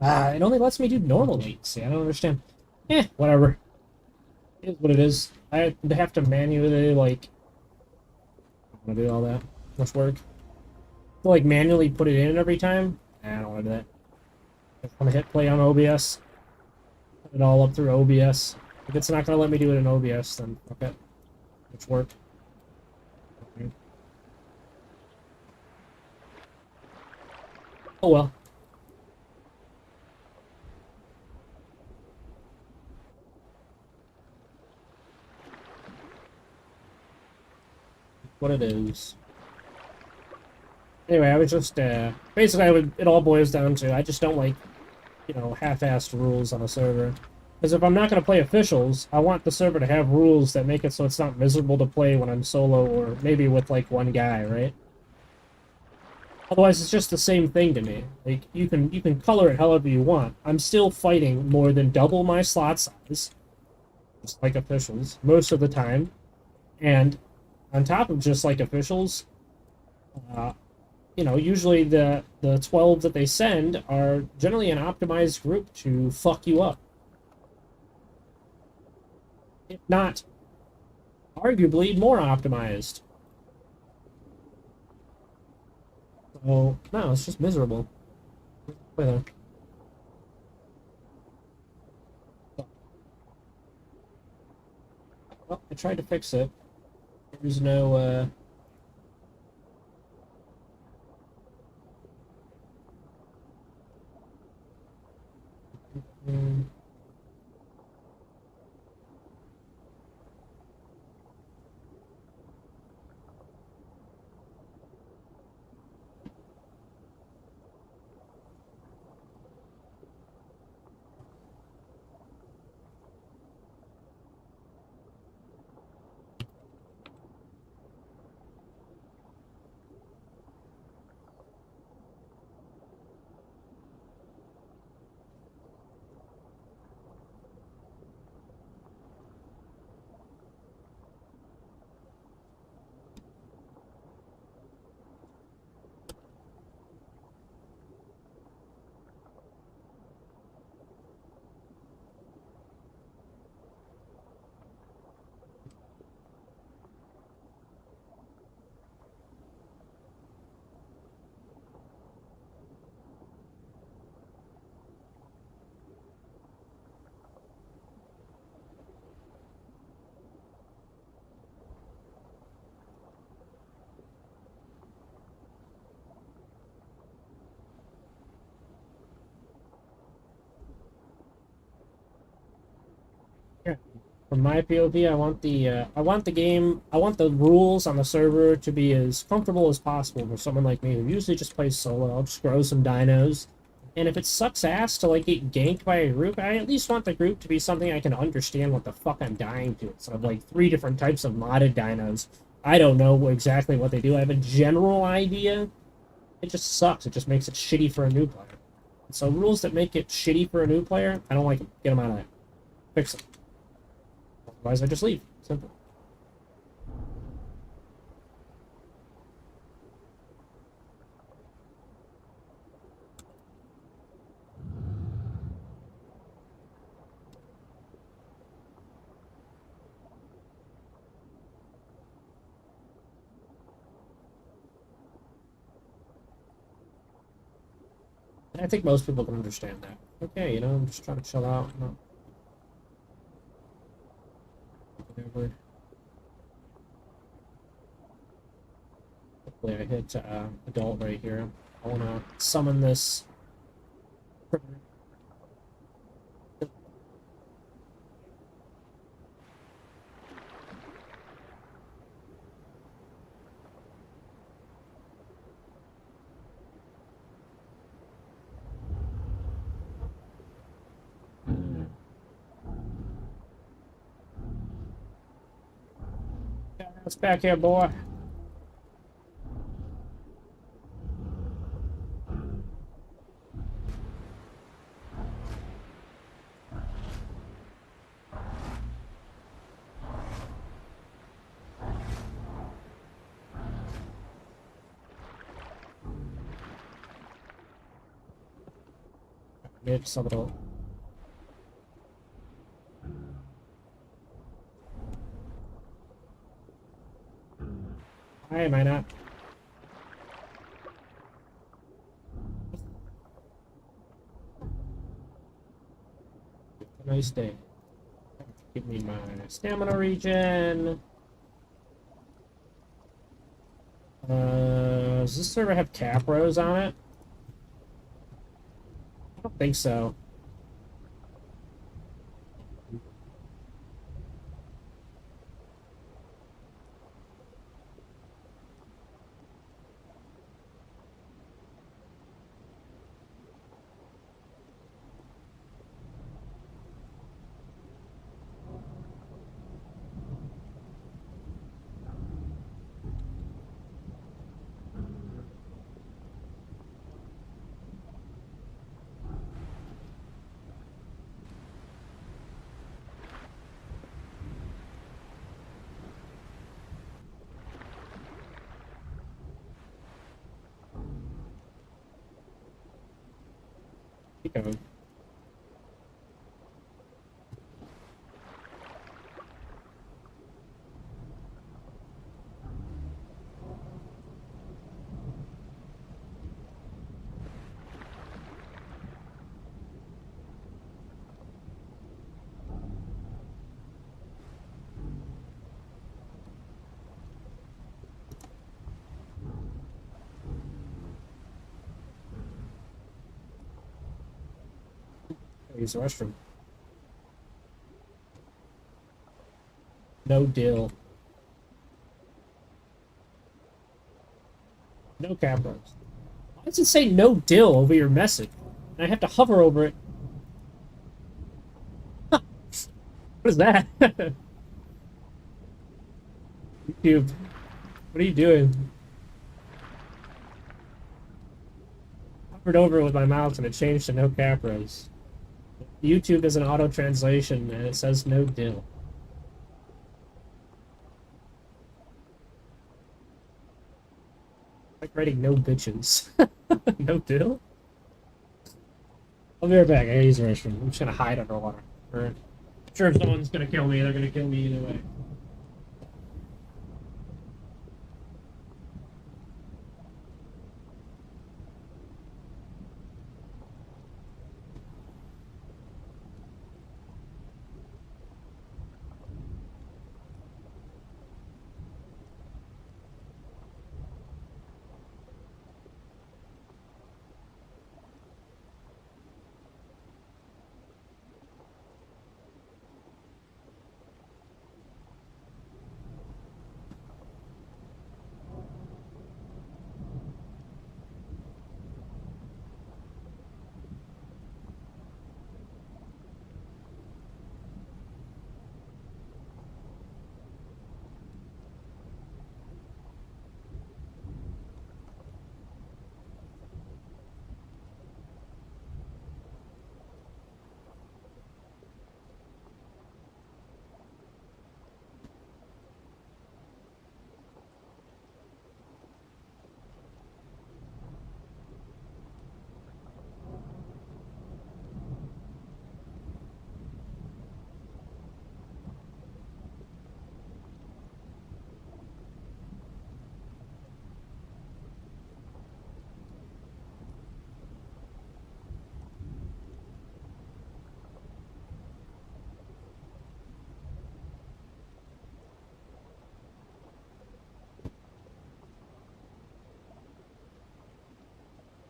It only lets me do normal latency. I don't understand. Whatever. It is what it is. I have to manually, like, I want to do all that. Much work. To, like, manually put it in every time? I don't want to do that. I just want to hit play on OBS. Put it all up through OBS. If it's not going to let me do it in OBS, then okay. Much work. Okay. Oh well. What it is. Anyway, I was just, basically, it all boils down to, I just don't like, you know, half-assed rules on a server. Because if I'm not going to play officials, I want the server to have rules that make it so it's not miserable to play when I'm solo, or maybe with, like, one guy, right? Otherwise, it's just the same thing to me. Like, you can color it however you want. I'm still fighting more than double my slot size, just like officials, most of the time. And on top of just like officials, uh, you know, usually the 12 that they send are generally an optimized group to fuck you up. If not, arguably more optimized. So, no, it's just miserable. Play there. Well, I tried to fix it. There's no, mm, yeah. From my POV, I want the rules on the server to be as comfortable as possible for someone like me who usually just plays solo. I'll just grow some dinos. And if it sucks ass to like get ganked by a group, I at least want the group to be something I can understand what the fuck I'm dying to. Instead of like three different types of modded dinos. I don't know exactly what they do. I have a general idea. It just sucks. It just makes it shitty for a new player. So rules that make it shitty for a new player, I don't like them. Get them out of there. Fix them. Otherwise, I just leave. Simple. And I think most people can understand that. Okay, you know, I'm just trying to chill out. Not whatever. Hopefully, I hit adult right here. I want to summon this. It's back here, boy. Mid subadult. Why am I not? Nice day. Give me my stamina regen. Does this server have cap rows on it? I don't think so. Keep going. Use the restroom. No deal. No cap rows. Why does it say no dill over your message? And I have to hover over it. What is that? YouTube. What are you doing? Hovered over it with my mouse and it changed to no cap rows. YouTube does an auto translation and it says no dill. Like writing no bitches. No dill? I'll be right back. I gotta use the restroom. I'm just gonna hide underwater. I'm sure if someone's gonna kill me, they're gonna kill me either way.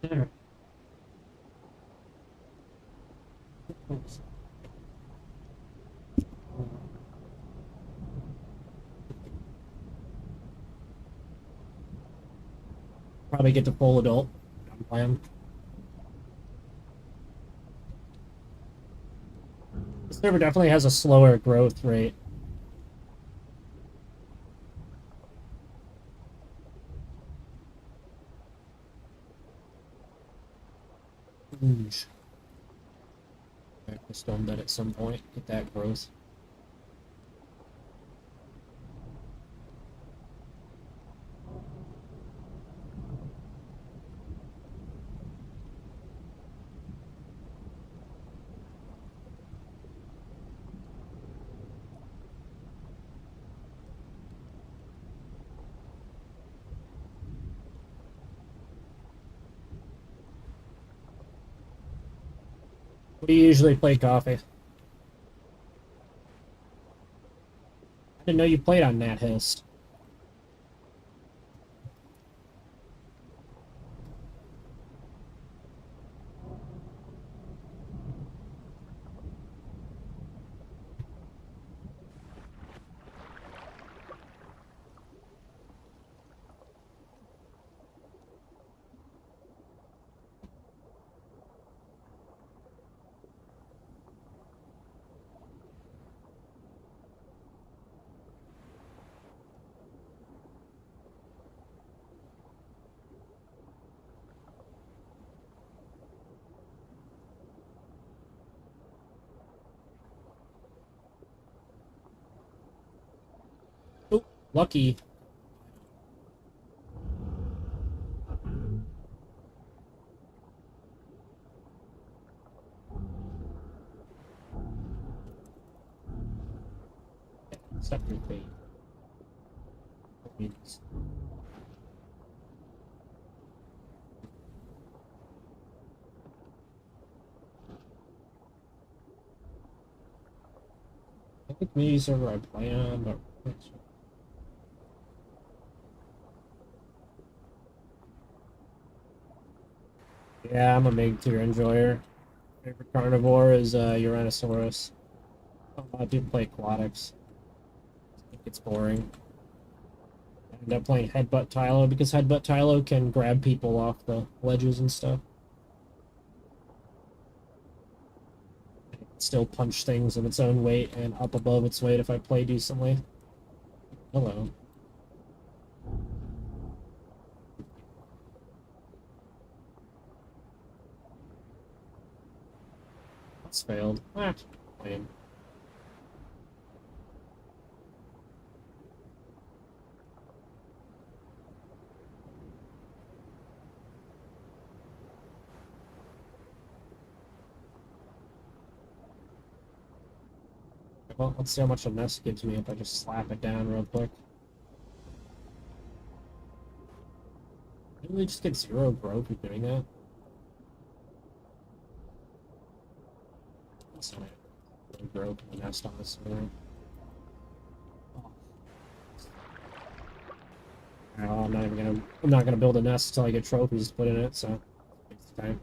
There. Probably get to full adult. Plan. The server definitely has a slower growth rate. Oosh. I just done that at some point. Get that growth. What do you usually play, Coffee? I didn't know you played on Nat Hist. Oh, lucky. Accept your fate. Means- I think community server I play on, but yeah, I'm a big tier enjoyer. Favorite carnivore is Uranosaurus. I do play aquatics. I think it's boring. I end up playing headbutt Tylo because headbutt Tylo can grab people off the ledges and stuff. It can still punch things of its own weight and up above its weight if I play decently. Hello. That's failed. Ah, lame. Well, let's see how much a nest gives me if I just slap it down real quick. Didn't we just get 0 growth for doing that? That's not really growth in the nest on this server. Oh, I'm not gonna build a nest until I get trophies to put in it, so it's time.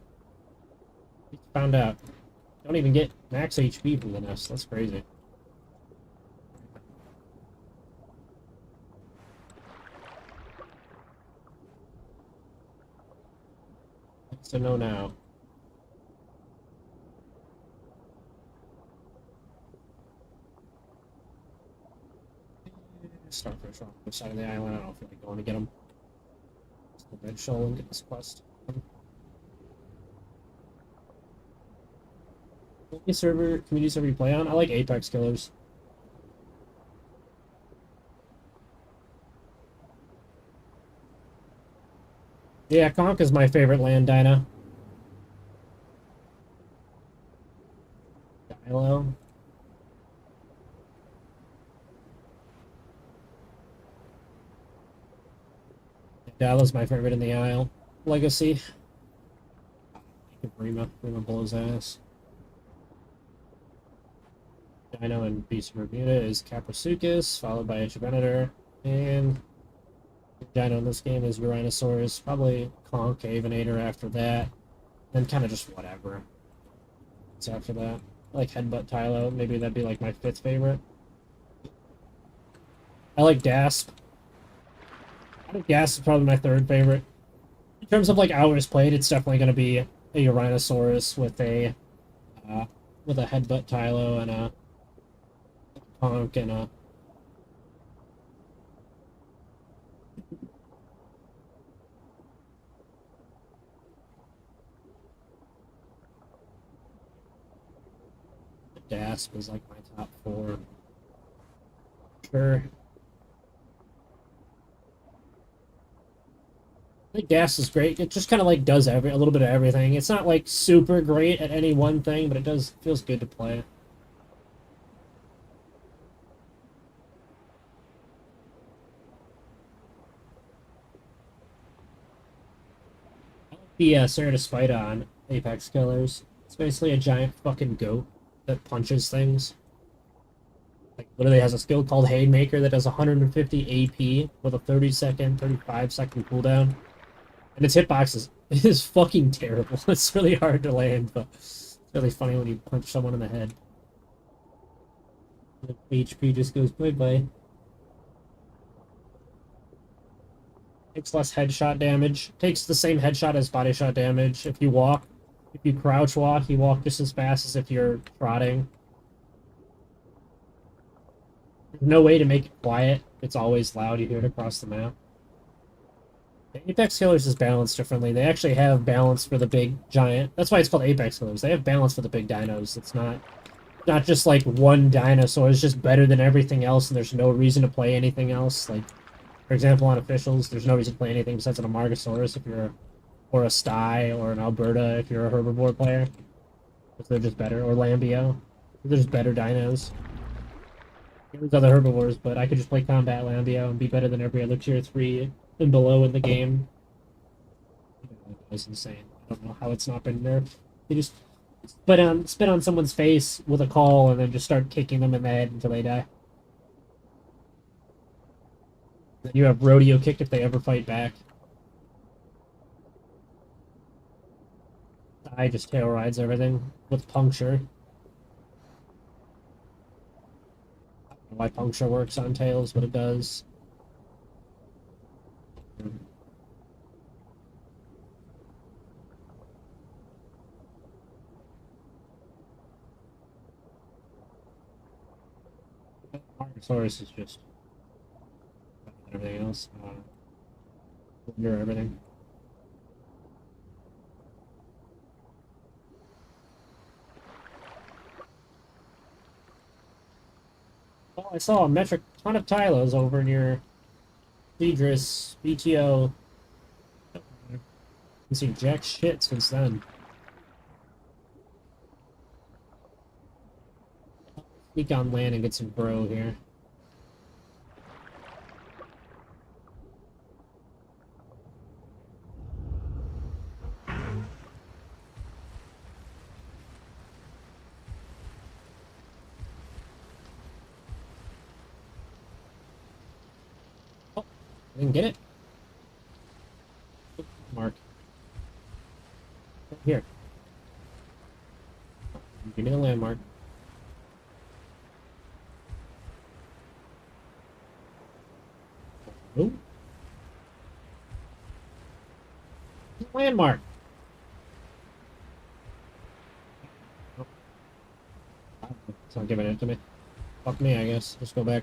Found out. Don't even get max HP from the nest. That's crazy. So no now. Starfish on the side of the island. I don't feel like going to get them. Just the red shoal and get this quest. What server, community server you play on? I like Apex Killers. Yeah, Conk is my favorite land dino. Tylo. Tylo's my favorite in the Isle. Legacy. Rima blows ass. Dino and Beast of Bermuda is Caprasuchus, followed by Venator, and Dino in this game is Uranosaurus, probably Concavinator after that, then kind of just whatever. It's after that. I like Headbutt Tylo, maybe that'd be like my 5th favorite. I like Gasp. I think Gasp is probably my 3rd favorite. In terms of like hours played, it's definitely going to be a Uranosaurus with a Headbutt Tylo and a Conk and a Gasp is like my top 4. Sure. I think Gas is great. It just kind of like does a little bit of everything. It's not like super great at any one thing, but it feels good to play. I like the Spider on Apex Killers. It's basically a giant fucking goat that punches things. Like, literally has a skill called Haymaker that does 150 AP with a 30-second, 35-second cooldown. And its hitbox is fucking terrible. It's really hard to land, but it's really funny when you punch someone in the head. The HP just goes bye-bye. Takes less headshot damage. Takes the same headshot as body shot damage. If you walk, if you crouch walk, you walk just as fast as if you're trotting. There's no way to make it quiet. It's always loud. You hear it across the map. Apex Killers is balanced differently. They actually have balance for the big giant. That's why it's called Apex Killers. They have balance for the big dinos. It's not just like one dinosaur is just better than everything else, and there's no reason to play anything else. Like, for example, on officials, there's no reason to play anything besides an Amargasaurus if you're or a Sty or an Alberta if you're a herbivore player. If they're just better, or Lambio. They're just better dinos. There's other herbivores, but I could just play combat Lambio and be better than every other tier 3 and below in the game. That's insane. I don't know how it's not been nerfed. They just spit on someone's face with a call and then just start kicking them in the head until they die. Then you have rodeo kick if they ever fight back. I just tail rides everything with puncture. I don't know why puncture works on tails, but it does. Archosaurus is just everything else. Under everything. Oh, I saw a metric ton of Tylos over near Cedrus, BTO. I've seen jack shit since then. Sneak on land and get some bro here. Oh, I didn't get it. Mark. Here. Give me the landmark. Oh. Landmark. Oh. It's not giving it to me. Fuck me, I guess. Let's go back.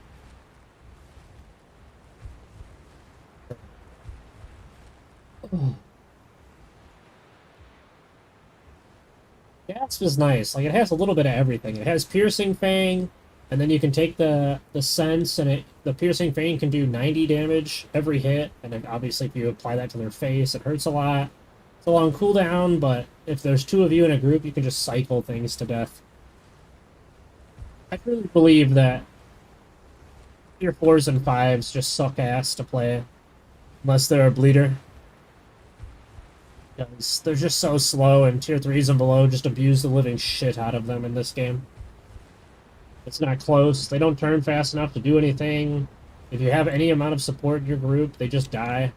Oh. Gasp is nice. Like, it has a little bit of everything. It has Piercing Fang, and then you can take the sense, and the Piercing Fang can do 90 damage every hit, and then obviously if you apply that to their face, it hurts a lot. It's a long cooldown, but if there's two of you in a group, you can just cycle things to death. I really believe that tier 4s and 5s just suck ass to play, unless they're a bleeder. Because they're just so slow, and tier 3s and below just abuse the living shit out of them in this game. It's not close. They don't turn fast enough to do anything. If you have any amount of support in your group, they just die.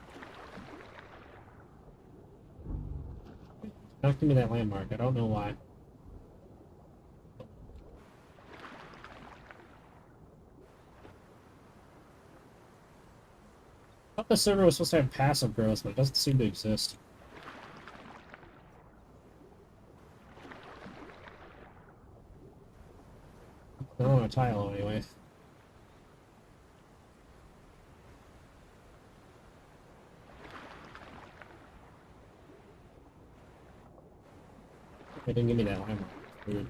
Not give me that landmark. I don't know why. I thought the server was supposed to have passive growth, but it doesn't seem to exist. I don't want a Tylo anyway. They didn't give me that landmark. Weird.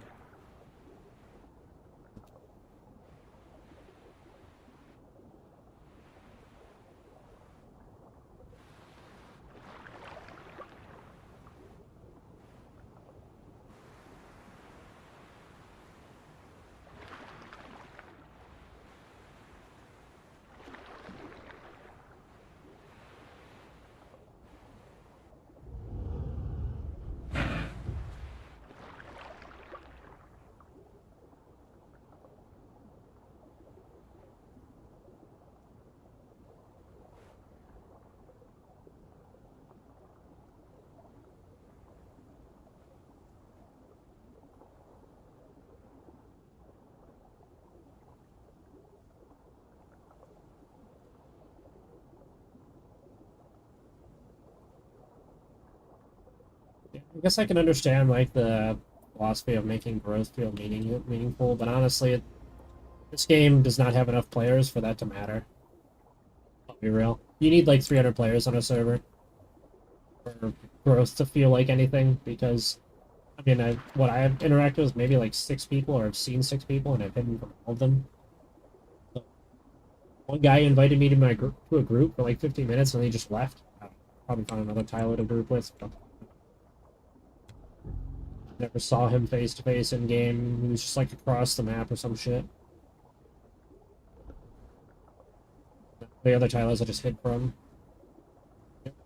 I guess I can understand like the philosophy of making growth feel meaningful, but honestly, this game does not have enough players for that to matter. I'll be real. You need like 300 players on a server for growth to feel like anything, because I mean, what I have interacted with maybe like 6 people, or I've seen 6 people, and I've hidden from all of them. So one guy invited me to to a group for like 15 minutes, and he just left. I'll probably find another Tylo to group with. Never saw him face to face in game. He was just like across the map or some shit. The other Tylos I just hid from.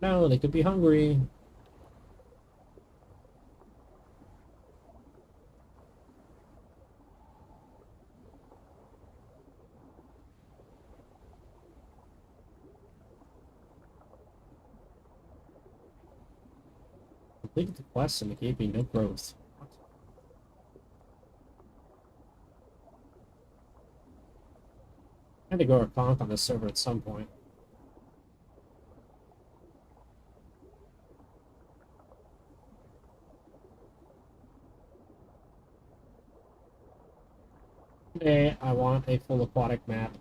No, they could be hungry. Completed the quest and it gave me no growth. I had to go a conk on this server at some point. Today, I want a full aquatic map.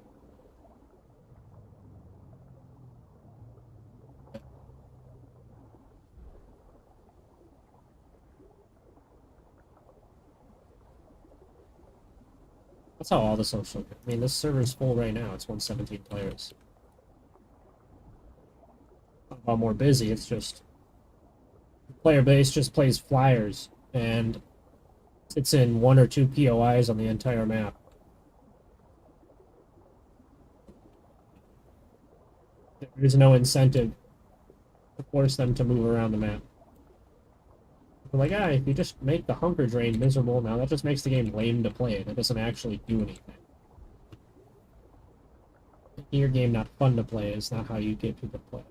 That's how all the social. I mean, this server is full right now. It's 117 players. Not about more busy. It's just the player base just plays flyers, and it's in 1 or 2 POIs on the entire map. There is no incentive to force them to move around the map. They're like, if you just make the hunger drain miserable now, that just makes the game lame to play. That doesn't actually do anything. Making your game not fun to play is not how you get people to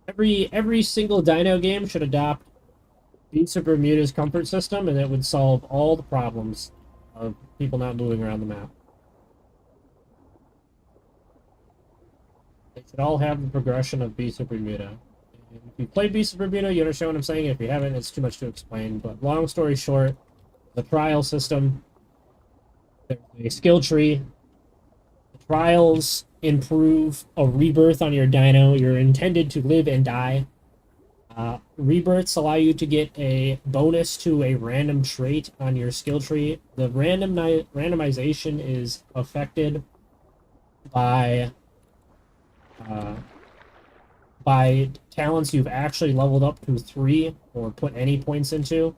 play. Every single Dino game should adopt Beats of Bermuda's comfort system, and it would solve all the problems of people not moving around the map. They should all have the progression of Beats of Bermuda. And if you play Beats of Bermuda, you understand what I'm saying. If you haven't, it's too much to explain. But long story short, the trial system, there's a skill tree. The trials improve a rebirth on your dino. You're intended to live and die. Rebirths allow you to get a bonus to a random trait on your skill tree. The randomization is affected by talents you've actually leveled up to 3 or put any points into.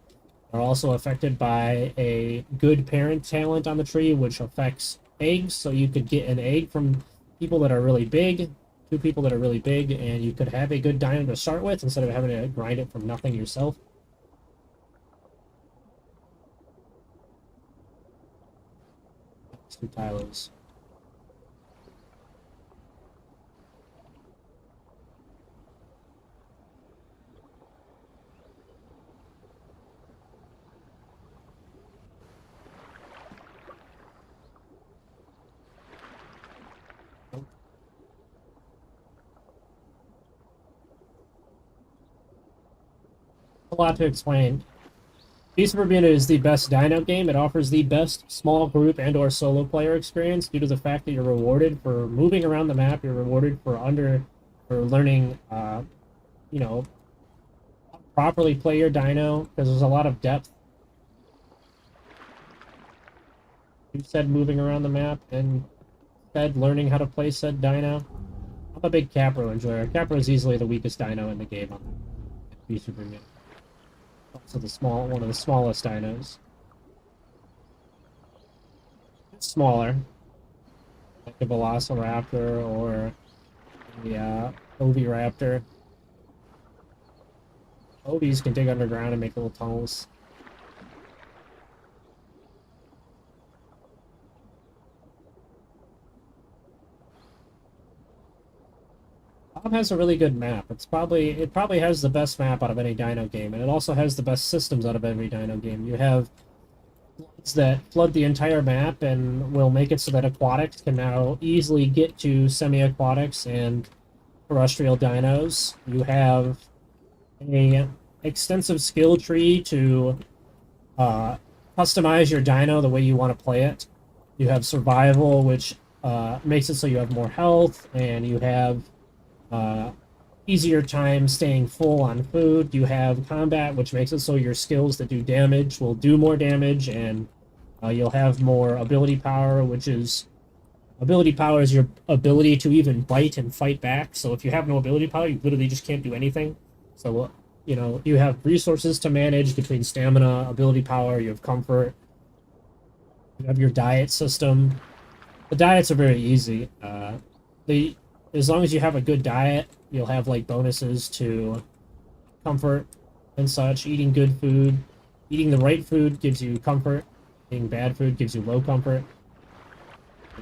Are also affected by a good parent talent on the tree, which affects eggs. So you could get an egg from people that are really big, 2 people that are really big, and you could have a good dino to start with instead of having to grind it from nothing yourself. That's 2 Tylos. A lot to explain. Beast of Bermuda is the best dino game. It offers the best small group and or solo player experience due to the fact that you're rewarded for moving around the map. You're rewarded for learning, you know, properly play your dino, because there's a lot of depth. You said moving around the map and said learning how to play said dino. I'm a big Capro enjoyer. Capro is easily the weakest dino in the game on Beast of Bermuda. Also one of the smallest dinos. It's smaller, like a Velociraptor or the Oviraptor. Ovies can dig underground and make little tunnels. Bob has a really good map. It probably has the best map out of any dino game, and it also has the best systems out of every dino game. You have floods that flood the entire map and will make it so that aquatics can now easily get to semi-aquatics and terrestrial dinos. You have a extensive skill tree to customize your dino the way you want to play it. You have survival, which makes it so you have more health, and you have easier time staying full on food. You have combat, which makes it so your skills that do damage will do more damage, and you'll have more ability power, which is ability power is your ability to even bite and fight back. So if you have no ability power, you literally just can't do anything. So, you know, you have resources to manage between stamina, ability power, you have comfort, you have your diet system. The diets are very easy. They, as long as you have a good diet, you'll have like bonuses to comfort and such. Eating good food, eating the right food gives you comfort. Eating bad food gives you low comfort.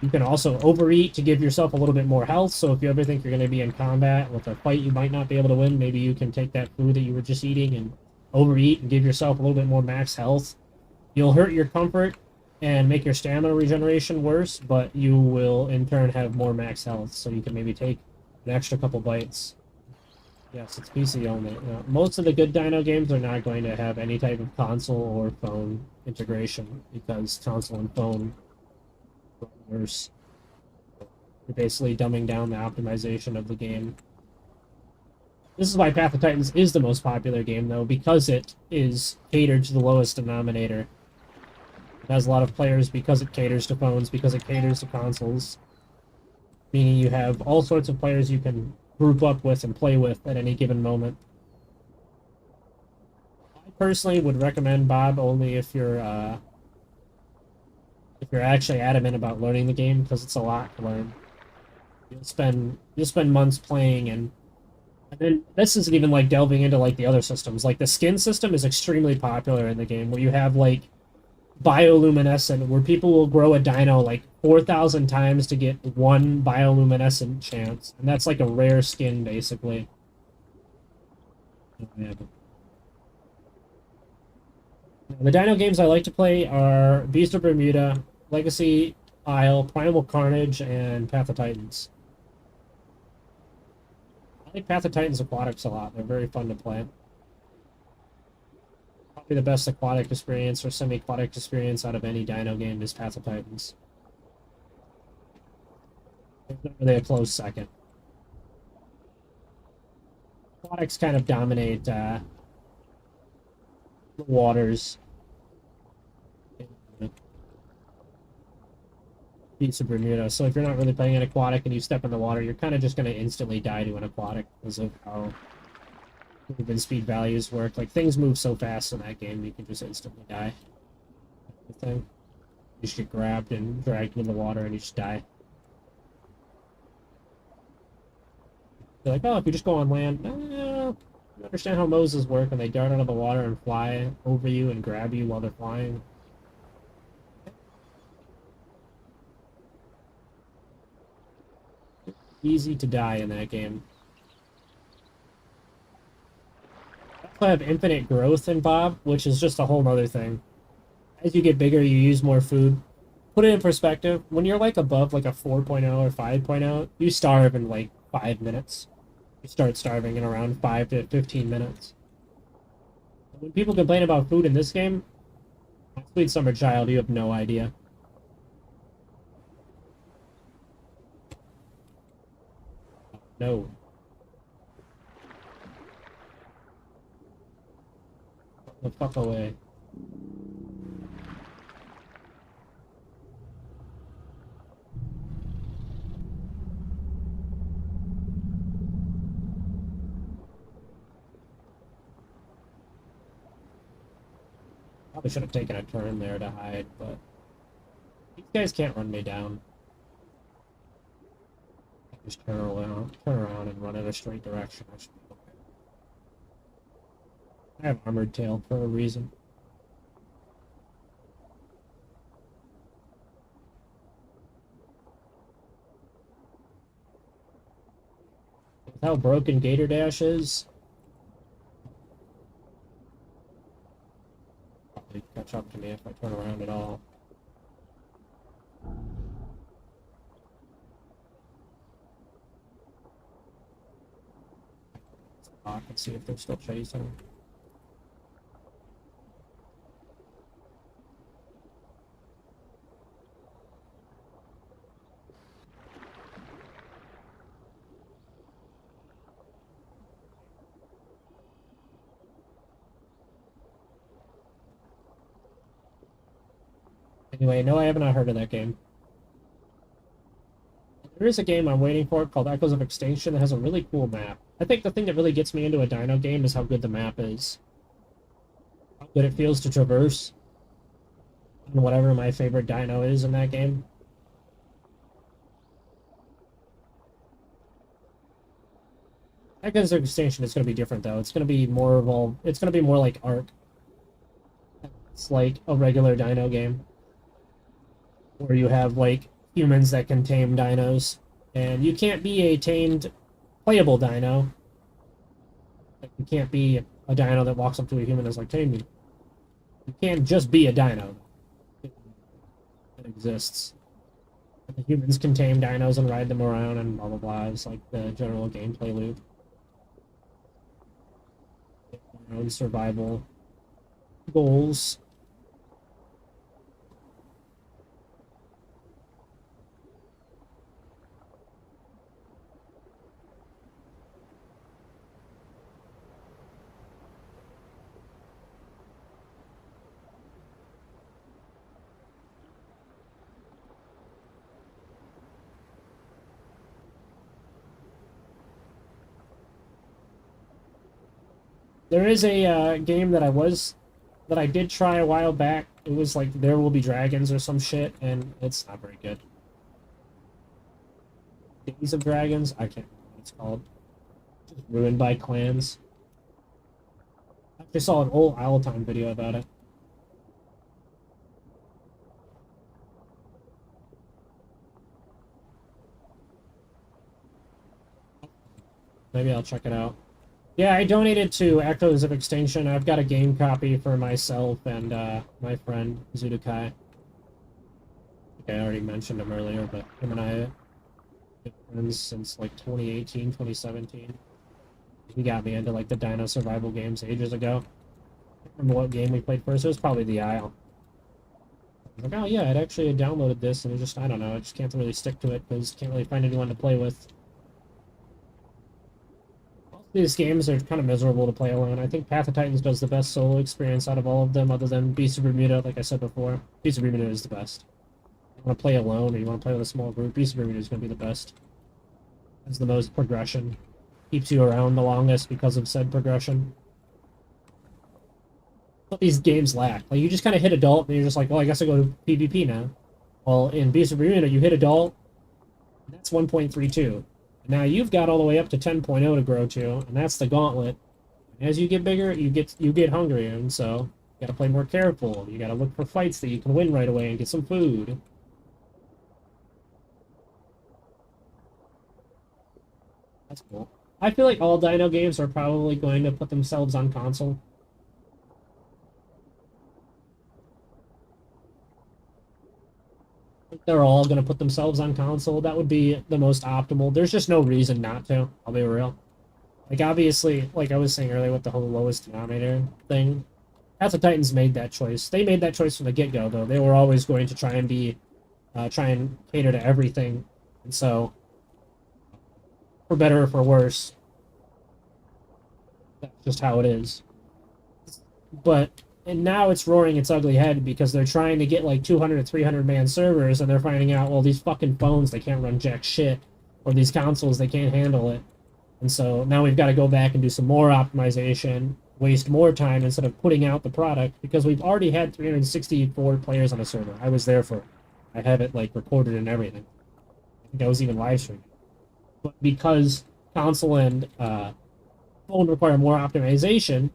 You can also overeat to give yourself a little bit more health. So if you ever think you're going to be in combat with a fight you might not be able to win, maybe you can take that food that you were just eating and overeat and give yourself a little bit more max health. You'll hurt your comfort and make your stamina regeneration worse, but you will in turn have more max health, so you can maybe take an extra couple bites. Yes, it's PC only. Most of the good Dino games are not going to have any type of console or phone integration, because console and phone are worse. You're basically dumbing down the optimization of the game. This is why Path of Titans is the most popular game, though, because it is catered to the lowest denominator. It has a lot of players because it caters to phones, because it caters to consoles. Meaning you have all sorts of players you can group up with and play with at any given moment. I personally would recommend Bob only if you're actually adamant about learning the game, because it's a lot to learn. You'll spend months playing, and then this isn't even like delving into like the other systems. Like the skin system is extremely popular in the game, where you have like bioluminescent, where people will grow a dino like 4,000 times to get one bioluminescent chance, and that's like a rare skin basically. Oh, yeah. The dino games I like to play are Beast of Bermuda, Legacy Isle, Primal Carnage, and Path of Titans. I like Path of Titans Aquatics a lot. They're very fun to play. Probably the best aquatic experience or semi-aquatic experience out of any dino game is Path of Titans. It's not really a close second. Aquatics kind of dominate the waters. Beats of Bermuda. So if you're not really playing an aquatic and you step in the water, you're kind of just going to instantly die to an aquatic because of how movement speed values work. Like, things move so fast in that game, you can just instantly die. You just get grabbed and dragged into the water and you just die. You're like, oh, if you just go on land, you understand how Moses work, and they dart out of the water and fly over you and grab you while they're flying. Easy to die in that game. I also have infinite growth in Bob, which is just a whole other thing. As you get bigger, you use more food. Put it in perspective, when you're like above like a 4.0 or 5.0, you starve in like 5 minutes. You start starving in around 5 to 15 minutes. When people complain about food in this game, Sweet Summer Child, you have no idea. No. The fuck away. Probably should have taken a turn there to hide, but these guys can't run me down. Just turn around and run in a straight direction. I should be okay. I have Armored Tail for a reason. With how broken Gator Dash is, probably catch up to me if I turn around at all. I can see if they're still chasing. Anyway, no, I have not heard of that game. There is a game I'm waiting for called Echoes of Extinction that has a really cool map. I think the thing that really gets me into a dino game is how good the map is. How good it feels to traverse. And whatever my favorite dino is in that game. Echoes of Extinction is going to be different, though. It's going to be more evolved. It's going to be more like Ark. It's like a regular dino game. Where you have, like, humans that can tame dinos. And you can't be a tamed, playable dino. Like, you can't be a dino that walks up to a human and is like, tame me. You can't just be a dino. It exists. The humans can tame dinos and ride them around and blah blah blah. It's like the general gameplay loop. Your own survival goals. There is a game that I did try a while back. It was like There Will Be Dragons or some shit, and it's not very good. Days of Dragons? I can't remember what it's called. Just ruined by clans. I just saw an old Owl Time video about it. Maybe I'll check it out. Yeah, I donated to Echoes of Extinction. I've got a game copy for myself and my friend, Zudukai. I think I already mentioned him earlier, but him and I have been friends since like 2018, 2017. He got me into like the dino survival games ages ago. I don't remember what game we played first. It was probably The Isle. I was like, oh yeah, I'd actually downloaded this, and it just, I don't know, I just can't really stick to it because can't really find anyone to play with. These games are kind of miserable to play alone. I think Path of Titans does the best solo experience out of all of them, other than Beast of Bermuda, like I said before. Beast of Bermuda is the best. You want to play alone, or you want to play with a small group, Beast of Bermuda is going to be the best. Has the most progression. Keeps you around the longest because of said progression. What these games lack. Like, you just kind of hit adult, and you're just like, well, I guess I go to PvP now. Well, in Beast of Bermuda, you hit adult, and that's 1.32. Now you've got all the way up to 10.0 to grow to, and that's the gauntlet. As you get bigger, you get hungrier, and so you gotta play more careful. You gotta look for fights that you can win right away and get some food. That's cool. I feel like all dino games are probably going to put themselves on console. They're all going to put themselves on console. That would be the most optimal. There's just no reason not to. I'll be real. Like, obviously, like I was saying earlier with the whole lowest denominator thing, Path of Titans made that choice. They made that choice from the get-go, though. They were always going to try and cater to everything. And so, for better or for worse, that's just how it is. And now it's roaring its ugly head because they're trying to get like 200 to 300 man servers, and they're finding out, well, these fucking phones, they can't run jack shit, or these consoles, they can't handle it. And so now we've got to go back and do some more optimization, waste more time instead of putting out the product, because we've already had 364 players on a server. I was there for it. I have it like recorded and everything. I think I was even live streaming. But because console and phone require more optimization,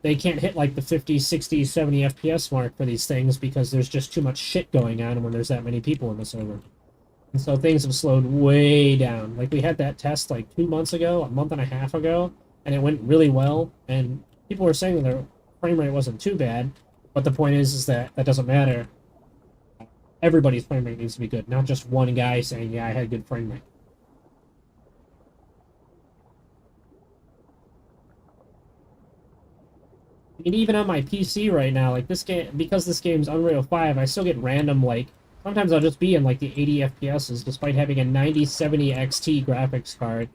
they can't hit like the 50, 60, 70 FPS mark for these things because there's just too much shit going on when there's that many people in the server. And so things have slowed way down. Like, we had that test like 2 months ago, a month and a half ago, and it went really well, and people were saying that their frame rate wasn't too bad, but the point is that that doesn't matter. Everybody's frame rate needs to be good, not just one guy saying, yeah, I had good frame rate. And even on my PC right now, like this game, because this game's Unreal 5, I still get random, like, sometimes I'll just be in like the 80 FPSs despite having a 9070 XT graphics card,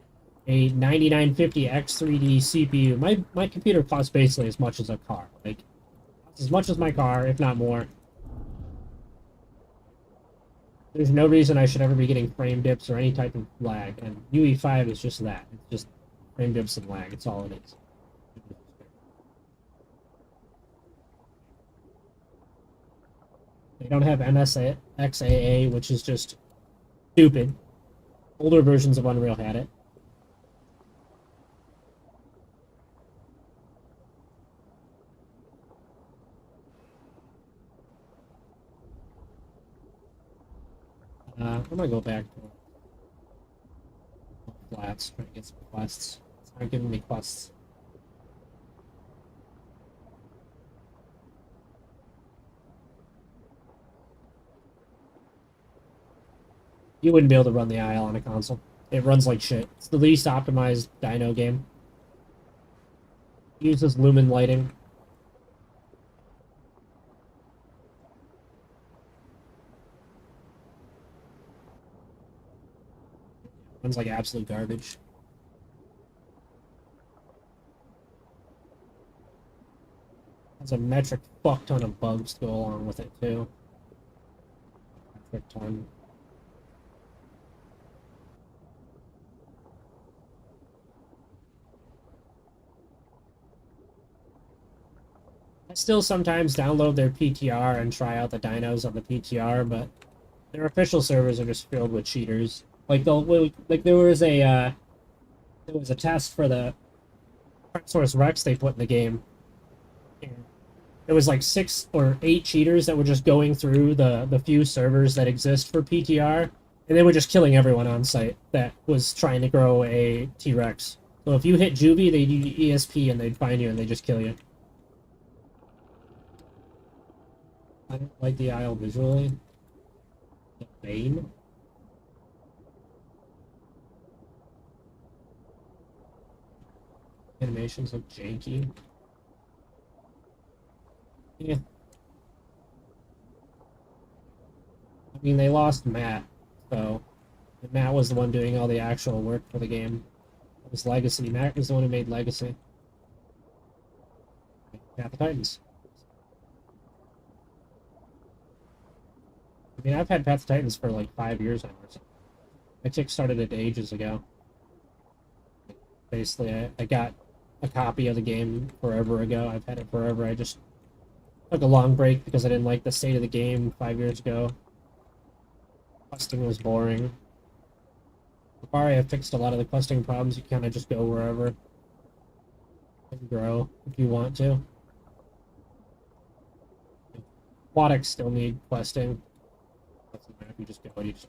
a 9950 X3D CPU. My computer costs basically as much as a car. Like, as much as my car, if not more. There's no reason I should ever be getting frame dips or any type of lag, and UE5 is just that. It's just frame dips and lag. It's all it is. They don't have MSXAA, which is just stupid. Older versions of Unreal had it. I'm gonna go back to flats, try to get some quests. It's not giving me quests. You wouldn't be able to run the IL on a console. It runs like shit. It's the least optimized Dino game. It uses lumen lighting. Runs like absolute garbage. Has a metric fuck ton of bugs to go along with it too. Metric ton. I still sometimes download their PTR and try out the dinos on the PTR, but their official servers are just filled with cheaters. Like there was a test for the Source Rex they put in the game. And there was like 6 or 8 cheaters that were just going through the few servers that exist for PTR, and they were just killing everyone on site that was trying to grow a T-Rex. So if you hit Juvie, they'd use ESP and they'd find you and they just kill you. I don't like the aisle visually. The Bane. Animations look janky. Yeah. I mean, they lost Matt, so Matt was the one doing all the actual work for the game. It was Legacy. Matt was the one who made Legacy. Path of Titans. I mean, I've had Path of Titans for like 5 years now. I kickstarted it ages ago. Basically, I got a copy of the game forever ago. I've had it forever. I just took a long break because I didn't like the state of the game 5 years ago. Questing was boring. Safari, I fixed a lot of the questing problems. You kind of just go wherever and grow if you want to. Aquatics still need questing. Doesn't matter if you just go, you just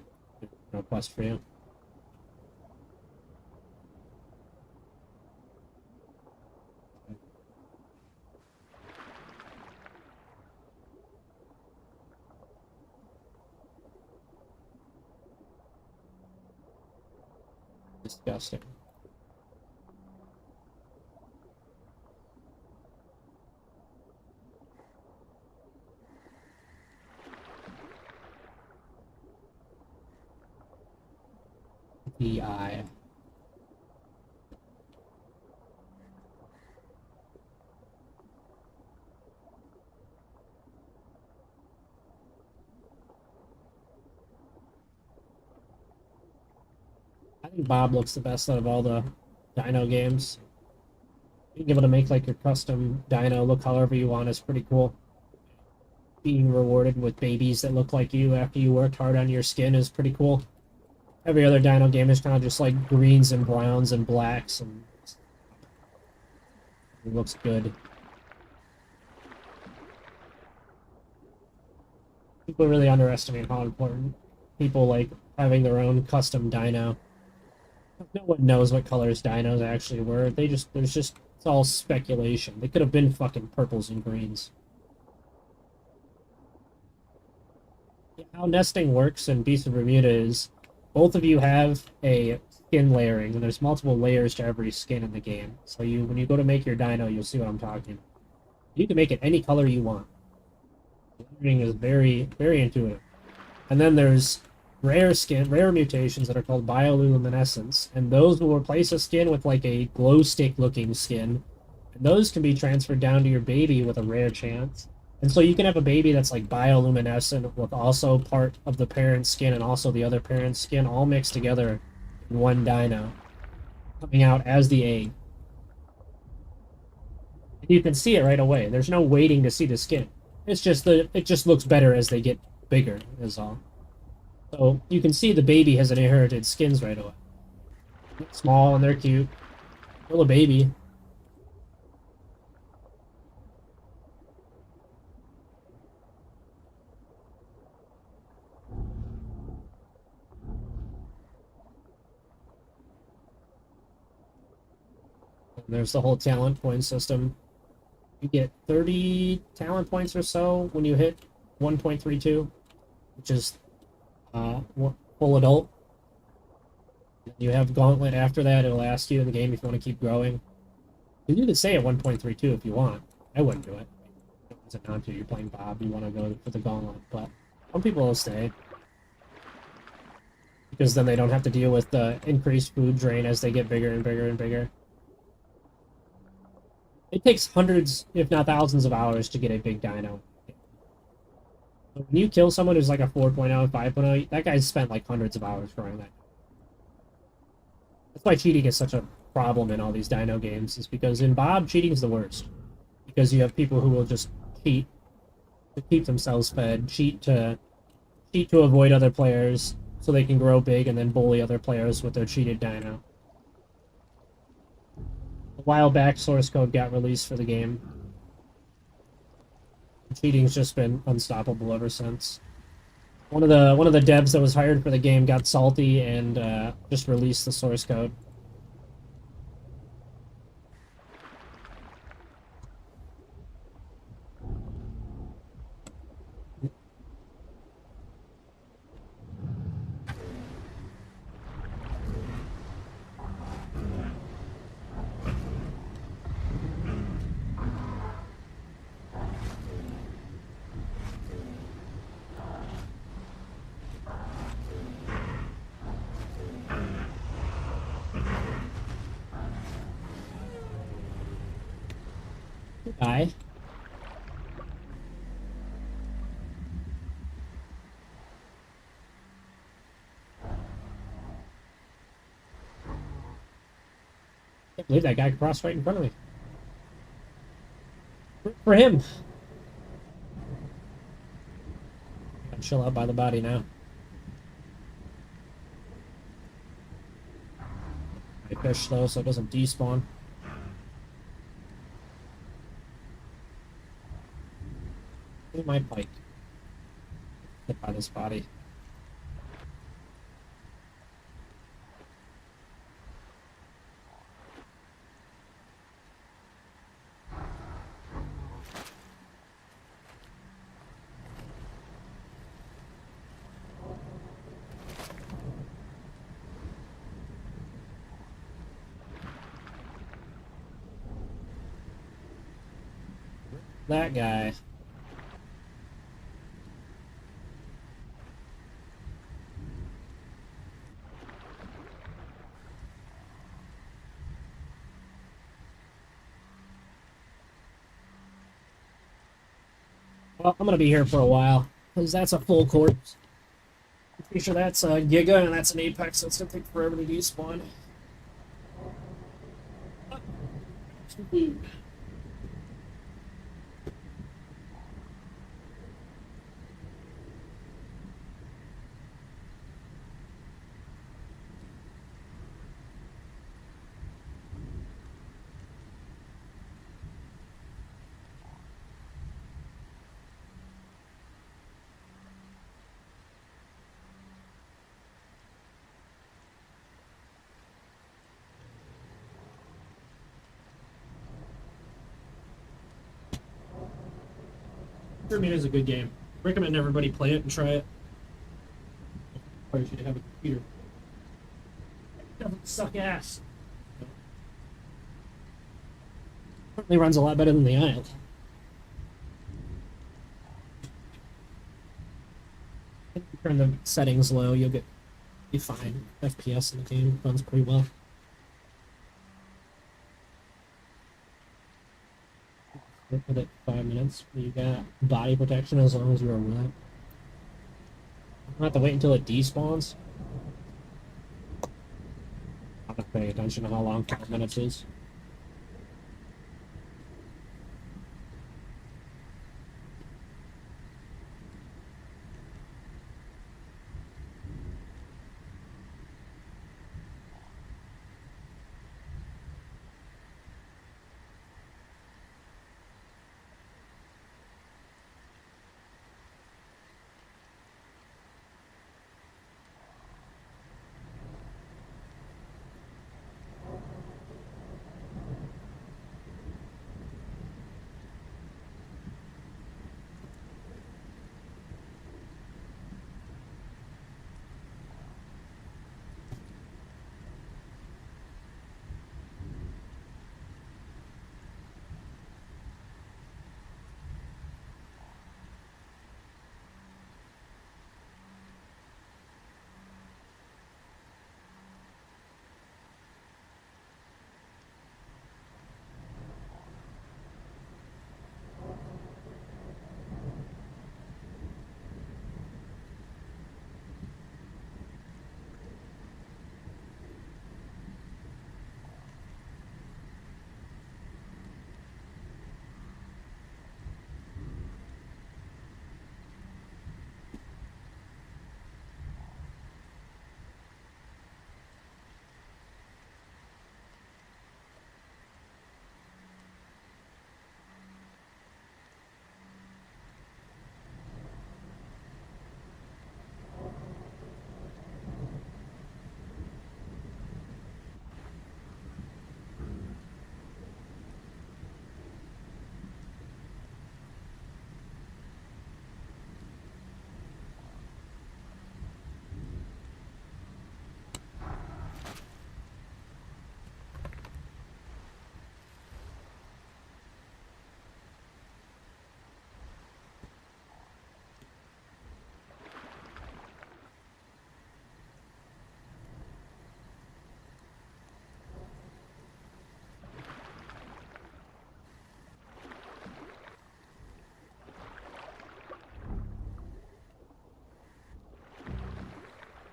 no quest for you. Disgusting. DI. I think Bob looks the best out of all the Dino games. Being able to make like your custom Dino look however you want is pretty cool. Being rewarded with babies that look like you after you worked hard on your skin is pretty cool. Every other Dino game is kind of just like greens and browns and blacks, and it looks good. People really underestimate how important people like having their own custom Dino. No one knows what colors dinos actually were. It's all speculation. They could have been fucking purples and greens. How nesting works in Beast of Bermuda is both of you have a skin layering, and there's multiple layers to every skin in the game. So when you go to make your dino, you'll see what I'm talking about. You can make it any color you want. Layering is very, very intuitive. And then there's rare mutations that are called bioluminescence, and those will replace a skin with like a glow stick looking skin, and those can be transferred down to your baby with a rare chance. And so you can have a baby that's like bioluminescent with also part of the parent's skin and also the other parent's skin all mixed together in one dino, coming out as the egg. And you can see it right away. There's no waiting to see the skin. It's just it just looks better as they get bigger, is all. So you can see the baby has an inherited skins right away. Small and they're cute. Still a baby. And there's the whole talent point system. You get 30 talent points or so when you hit 1.32, which is full adult. You have Gauntlet after that. It'll ask you in the game if you want to keep growing. You can say at 1.32 if you want. I wouldn't do it. It's a non you're playing Bob, you want to go for the Gauntlet, but some people will stay. Because then they don't have to deal with the increased food drain as they get bigger and bigger and bigger. It takes hundreds, if not thousands of hours to get a big dino. When you kill someone who's like a 4.0, 5.0, that guy's spent like hundreds of hours growing that. That's why cheating is such a problem in all these dino games, is because in Bob, cheating is the worst. Because you have people who will just cheat to keep themselves fed, cheat to avoid other players so they can grow big and then bully other players with their cheated dino. A while back, source code got released for the game. Cheating's just been unstoppable ever since. One of the devs that was hired for the game got salty and just released the source code. Guy. Can't believe that guy crossed right in front of me. For him. I'll chill out by the body now. I fish though, so it doesn't despawn. Look at my pike. Hit by this body. That guy. Well, I'm gonna be here for a while, because that's a full corpse. I'm pretty sure that's a Giga, and that's an Apex, so it's gonna take forever to despawn. Terminator is a good game. Recommend everybody play it and try it. Requires you to have a computer. It doesn't suck ass. Certainly runs a lot better than the Isle. If you turn the settings low, you'll be fine. FPS in the game runs pretty well. We'll put it 5 minutes. You got body protection as long as you're wet. I have to wait until it despawns. I'm not paying attention to how long 5 minutes is.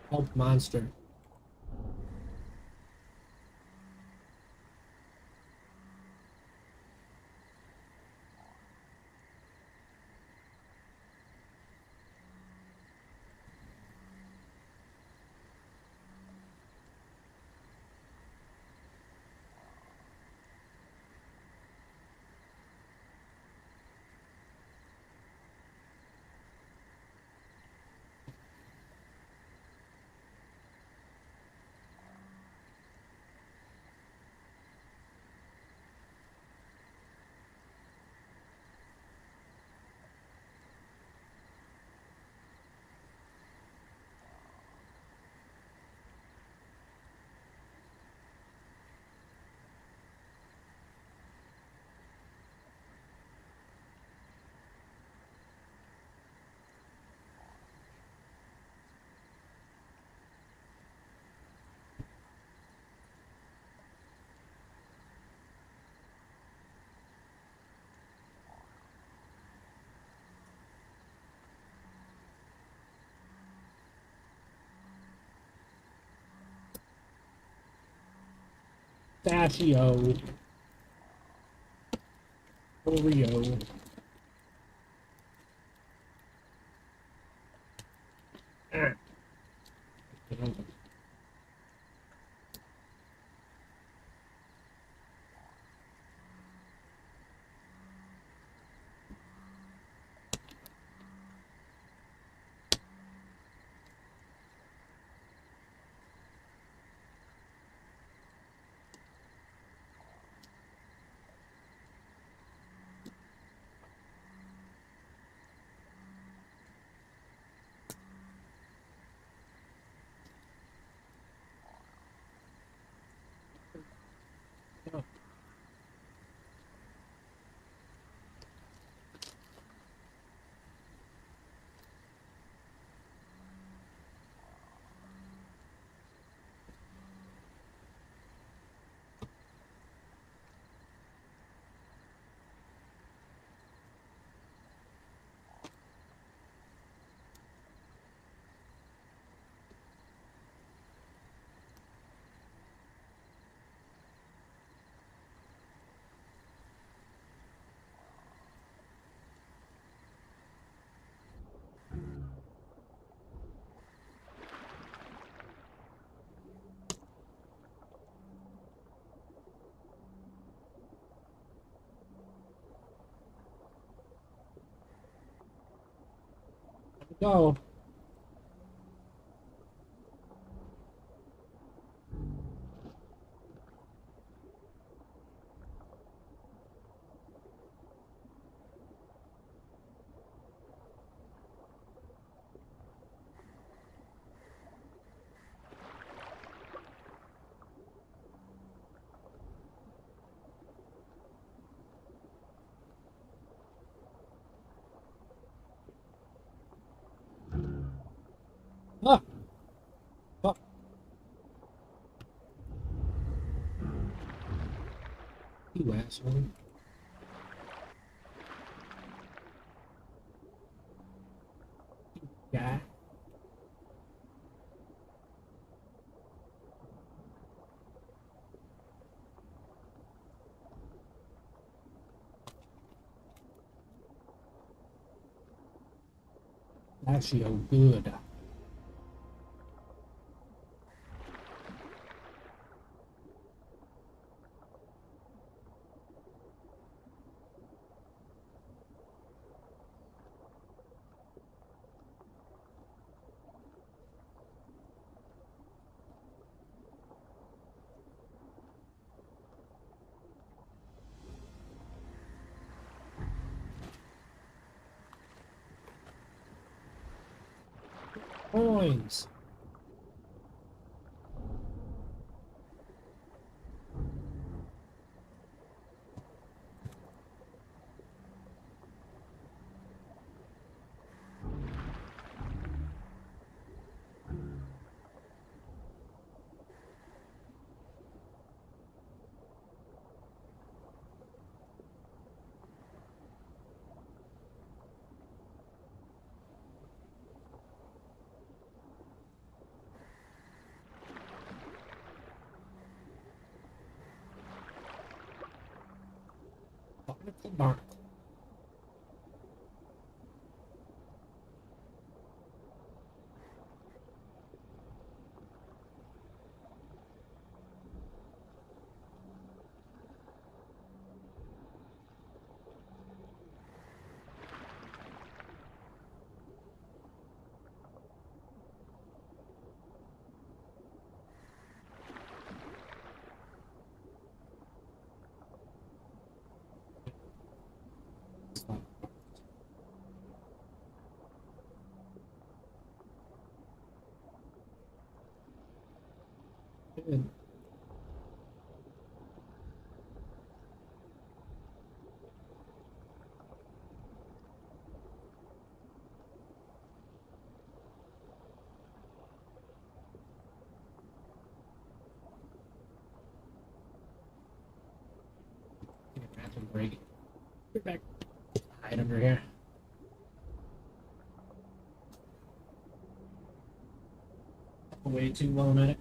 Help monster. Pistachio. Oreo. Ah. Go. Ah, fuck. You asshole. Guy. Actually, oh, good. Coins. Barnacle, barnacle. Good. Bathroom break. Get back. Hide under here. Way too long at it.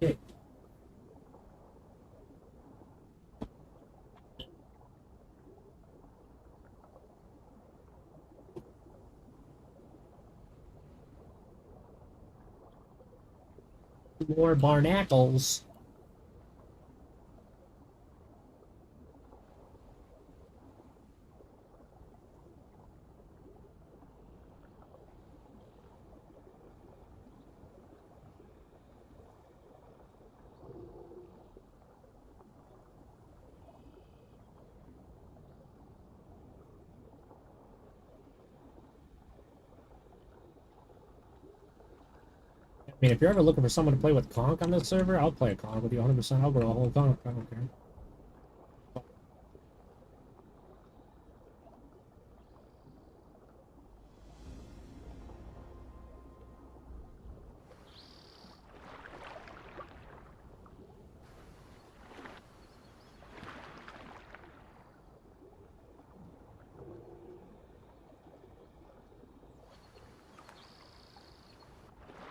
Okay. More barnacles. I mean, if you're ever looking for someone to play with conch on this server, I'll play a conch with you 100%. I'll grow a whole conch. I don't care.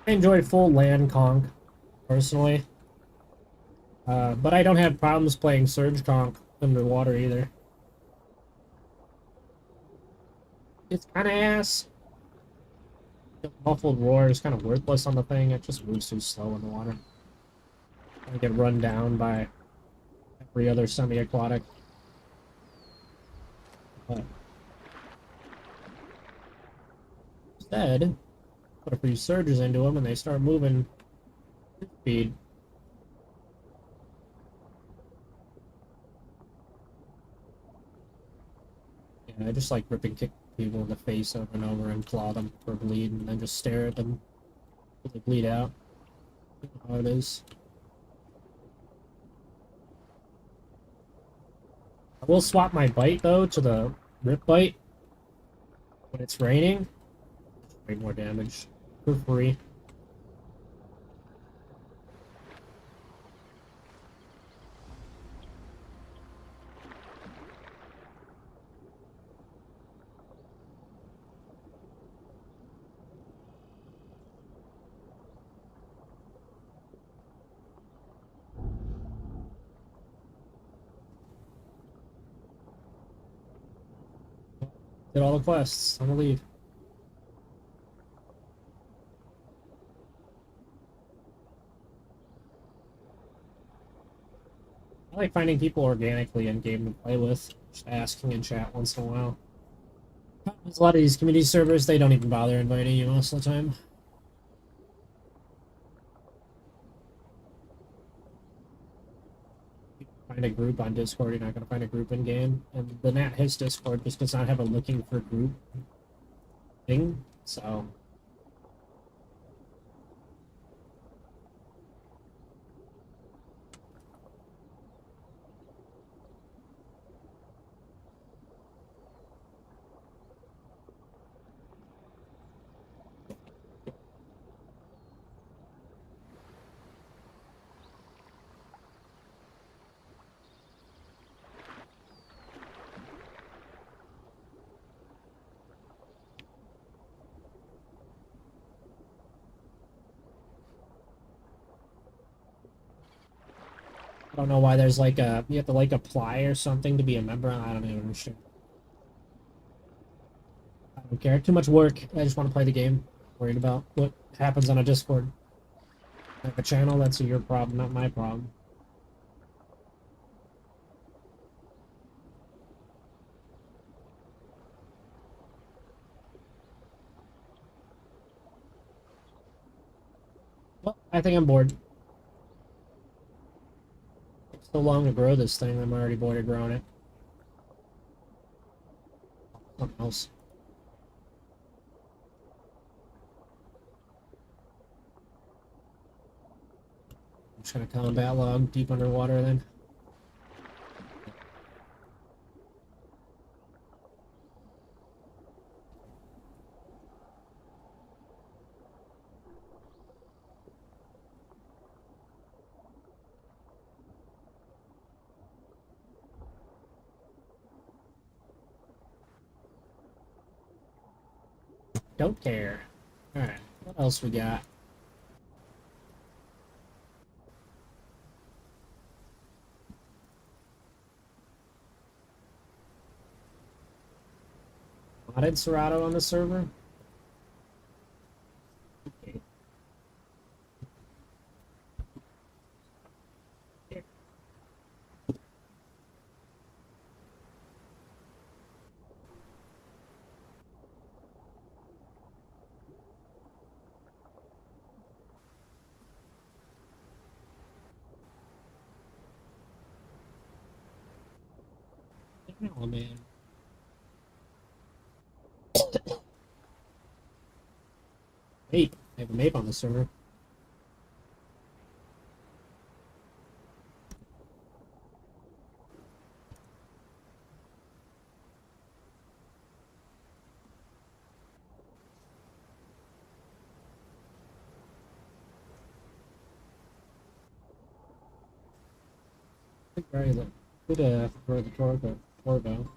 I enjoy full land conch, personally. But I don't have problems playing surge conch underwater either. It's kind of ass. The muffled roar is kind of worthless on the thing. It just moves too slow in the water. I get run down by every other semi-aquatic. But instead, put a few surges into them and they start moving speed. Yeah, I just like ripping kick people in the face over and over and claw them for bleed and then just stare at them until they bleed out. You know how it is. I will swap my bite though to the rip bite when it's raining. Way more damage for free. Did all the quests. I'm gonna leave. I like finding people organically in game to play with. Just asking in chat once in a while. There's a lot of these community servers, they don't even bother inviting you most of the time. Find a group on Discord, you're not going to find a group in game. And the hist Discord just does not have a looking for group thing, so. I don't know why there's like a, you have to like apply or something to be a member. I don't even understand. I don't care. Too much work. I just want to play the game. Worried about what happens on a Discord. Like a channel, that's your problem, not my problem. Well, I think I'm bored. It's so long to grow this thing, I'm already bored of growing it. Something else. I'm just gonna combat log deep underwater then. Don't care. Alright, what else we got? Modded Serato on the server? Okay. Oh man. Mape. I have a Mape on the server. Where is it? Could throw the torbo.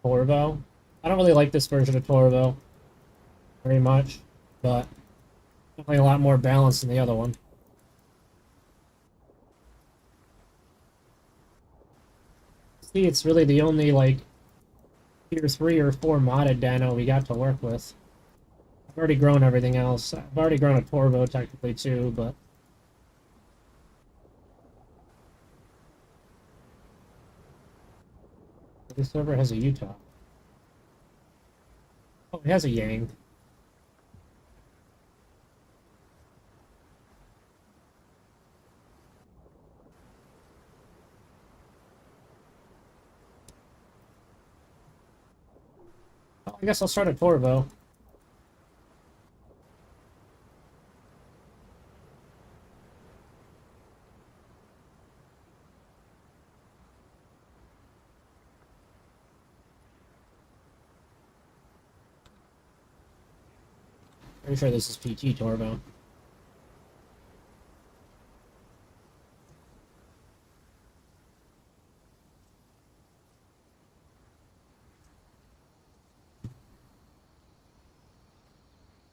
Torvo. I don't really like this version of Torvo very much, but definitely a lot more balanced than the other one. See, it's really the only, like, tier 3 or 4 modded dino we got to work with. I've already grown everything else. I've already grown a Torvo technically too, but this server has a Utah. Oh, it has a Yang. Oh, I guess I'll start a Torvo. Pretty sure this is PT Torvo.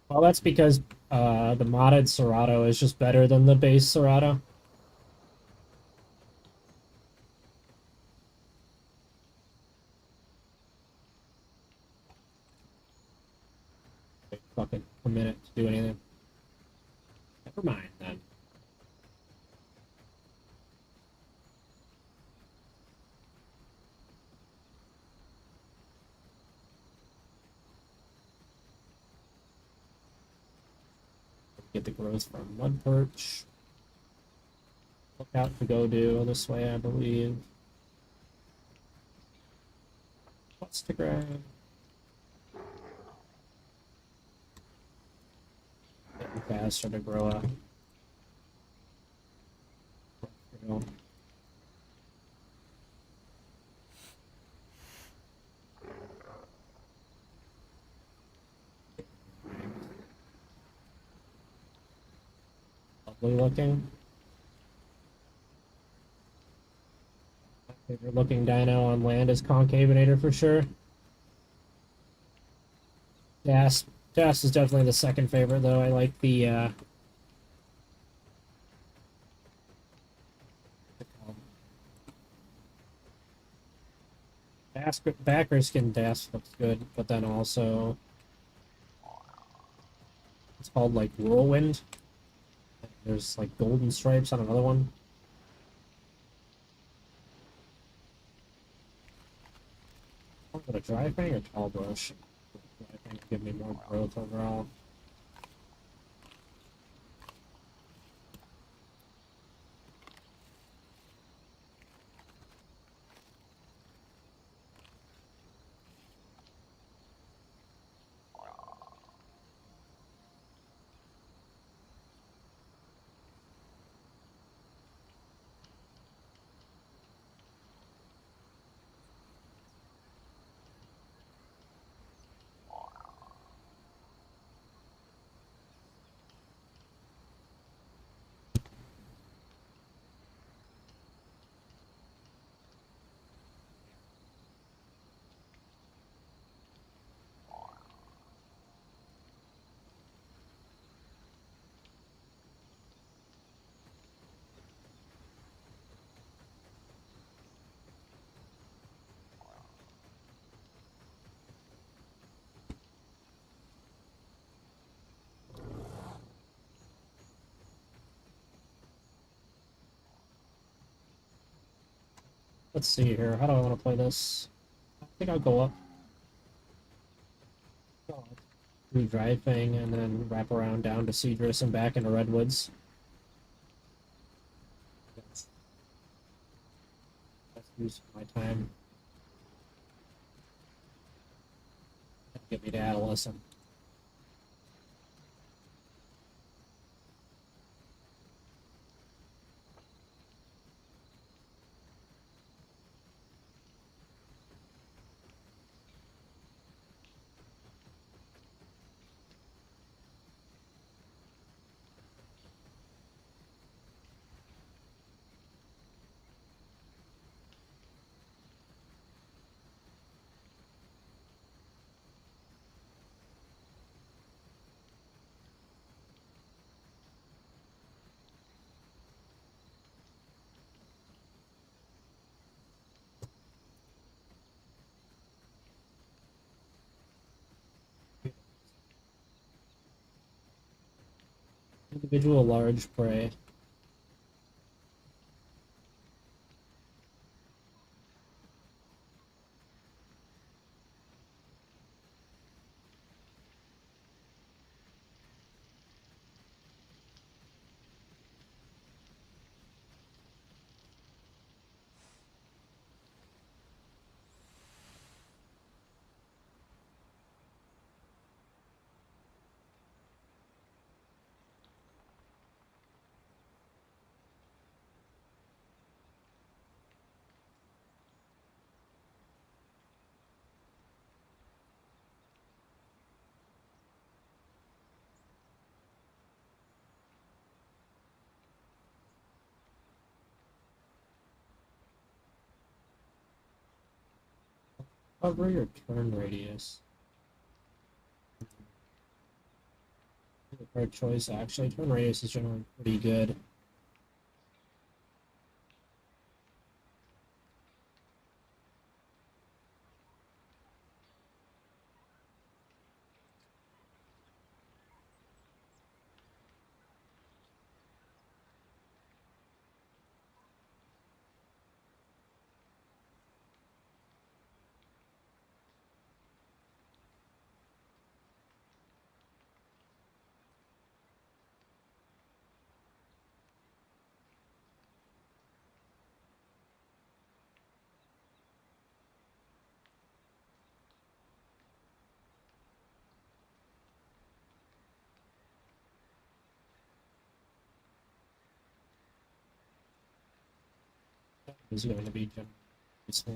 Well, that's because the modded Serato is just better than the base Serato. Take fucking a minute to do anything. Never mind then. Get the growth from Mud Perch. Look out to go do this way, I believe. What's to grab? Getting faster to grow up. You know. Lovely looking. My favorite looking dino on land is Concavinator for sure. Das is definitely the second favorite though. I like the backer skin Das looks good, but then also it's called like Whirlwind. There's like golden stripes on another one. I'll go to dry fang or tall brush. Dry fang will give me more growth overall. Let's see here. How do I want to play this? I think I'll go up. Do dry fang and then wrap around down to Cedrus and back into Redwoods. That's use my time. Get me to Adolescent. Individual large prey. Cover your turn radius. Hard choice, actually. Turn radius is generally pretty good. That is going to be generally useful.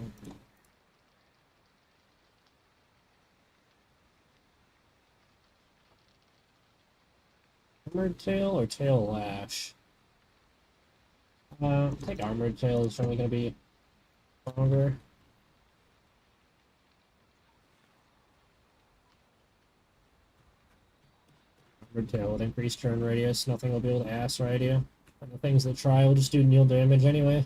Armored tail or tail lash? I think armored tail is generally going to be stronger. Armored tail with increased turn radius. Nothing will be able to ass right you. And the things that try will just do nil damage anyway.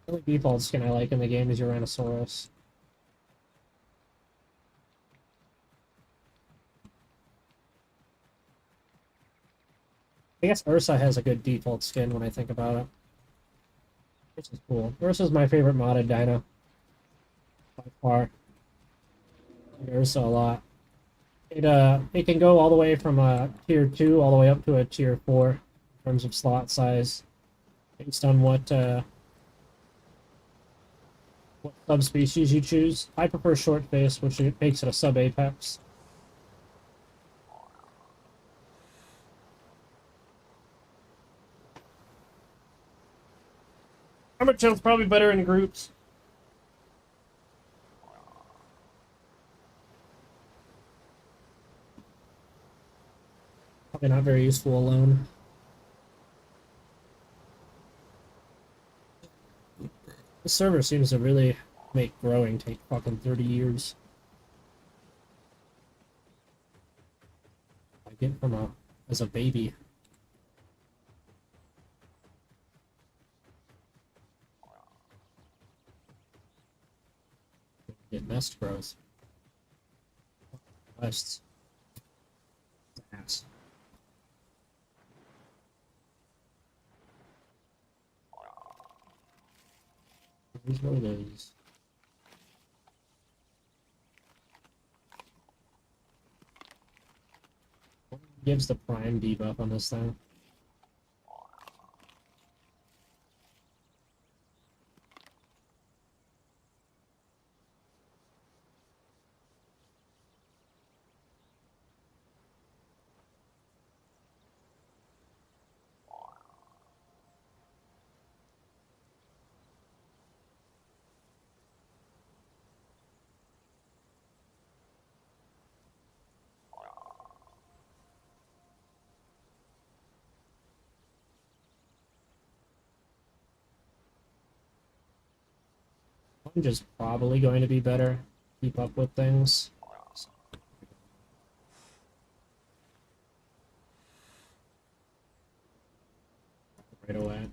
The only default skin I like in the game is Uranus. I guess Ursa has a good default skin when I think about it. Which is cool. Ursa's my favorite modded dino. By far. I like Ursa a lot. It can go all the way from a tier 2 all the way up to a tier 4 in terms of slot size. Based on what subspecies you choose. I prefer short face, which makes it a sub-apex. Armored tail's probably better in groups. Probably not very useful alone. This server seems to really make growing take fucking 30 years. I get as a baby. Get nest growth. Nests. Ass. Here's one of those. What gives the prime debuff on this thing? Which is probably going to be better. Keep up with things. Right away.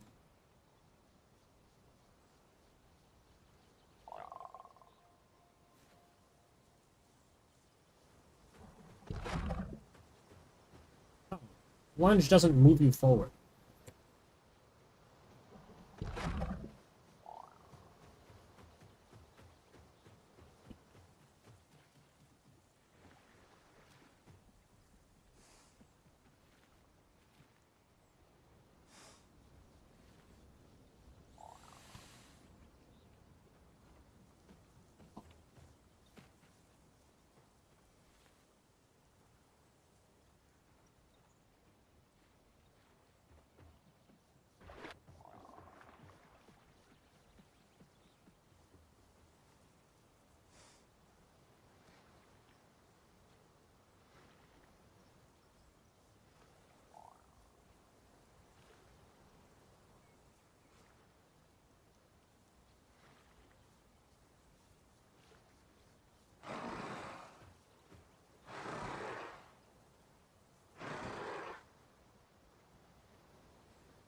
Oh, lunge doesn't move you forward.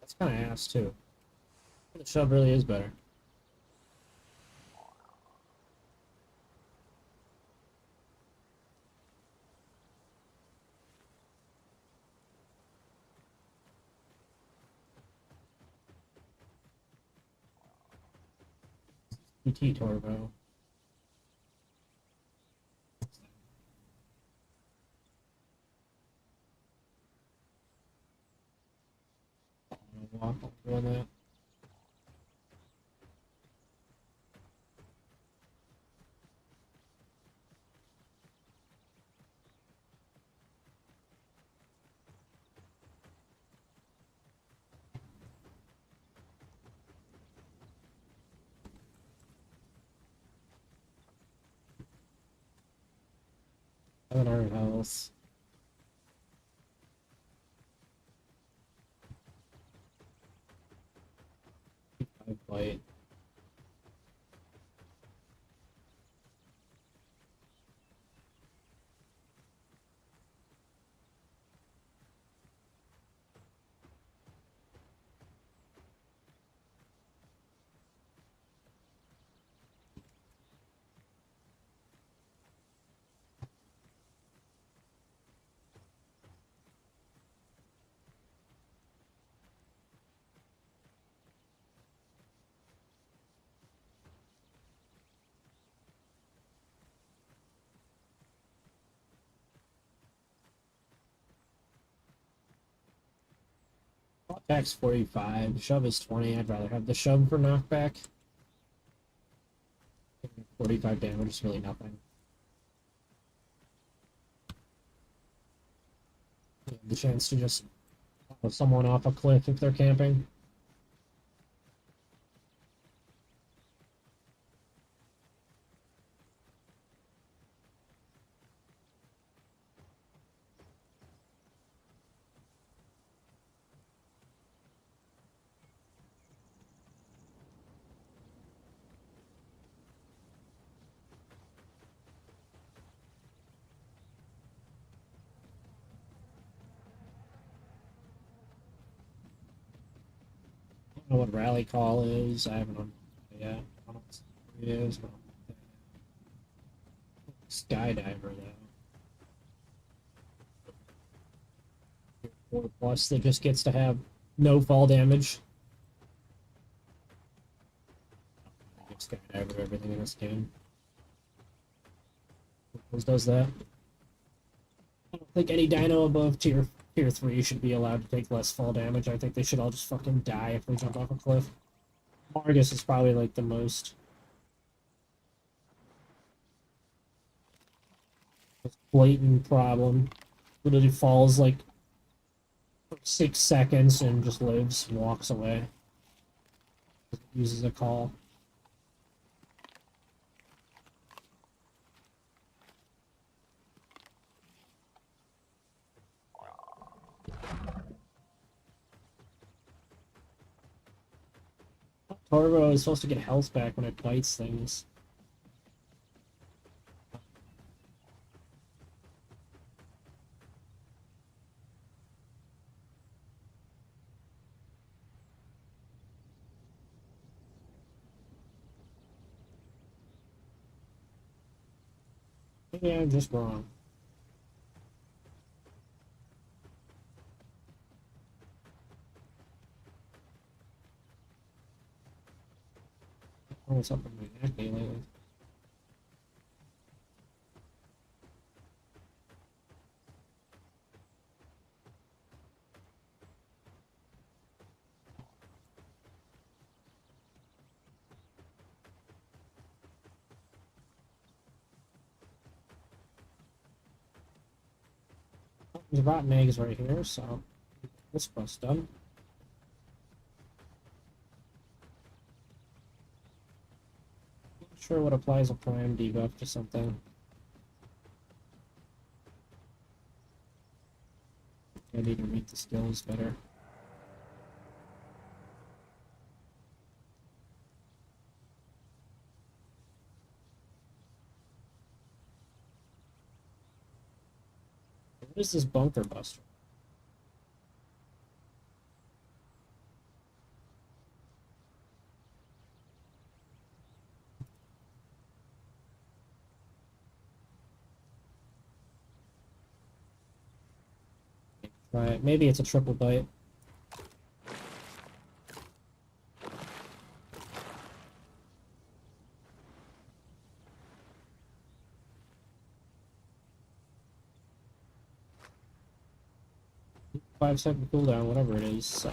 That's kind of ass too. The shove really is better. PT Torbo. Walk on that. Seven iron health. Five bite. Attack's 45. Shove is 20. I'd rather have the shove for knockback. 45 damage is really nothing. You have the chance to just put someone off a cliff if they're camping. I don't know what rally call is. I haven't on yet. I don't know what it is. Skydiver though. 4+ that just gets to have no fall damage. I give Skydiver everything in this game. What does that? I don't think any dino above tier 3 should be allowed to take less fall damage. I think they should all just fucking die if they jump off a cliff. Margus is probably like the most blatant problem. Literally falls like 6 seconds and just lives and walks away. Uses a call. Torbo is supposed to get health back when it bites things. Maybe I'm just wrong. What's up with my acne lately? There's rotten eggs right here, so this quest done. Not sure what applies a prime debuff to something. I need to read the skills better. What is this bunker buster? Try it. Maybe it's a triple bite. Five-second cooldown, whatever it is, so...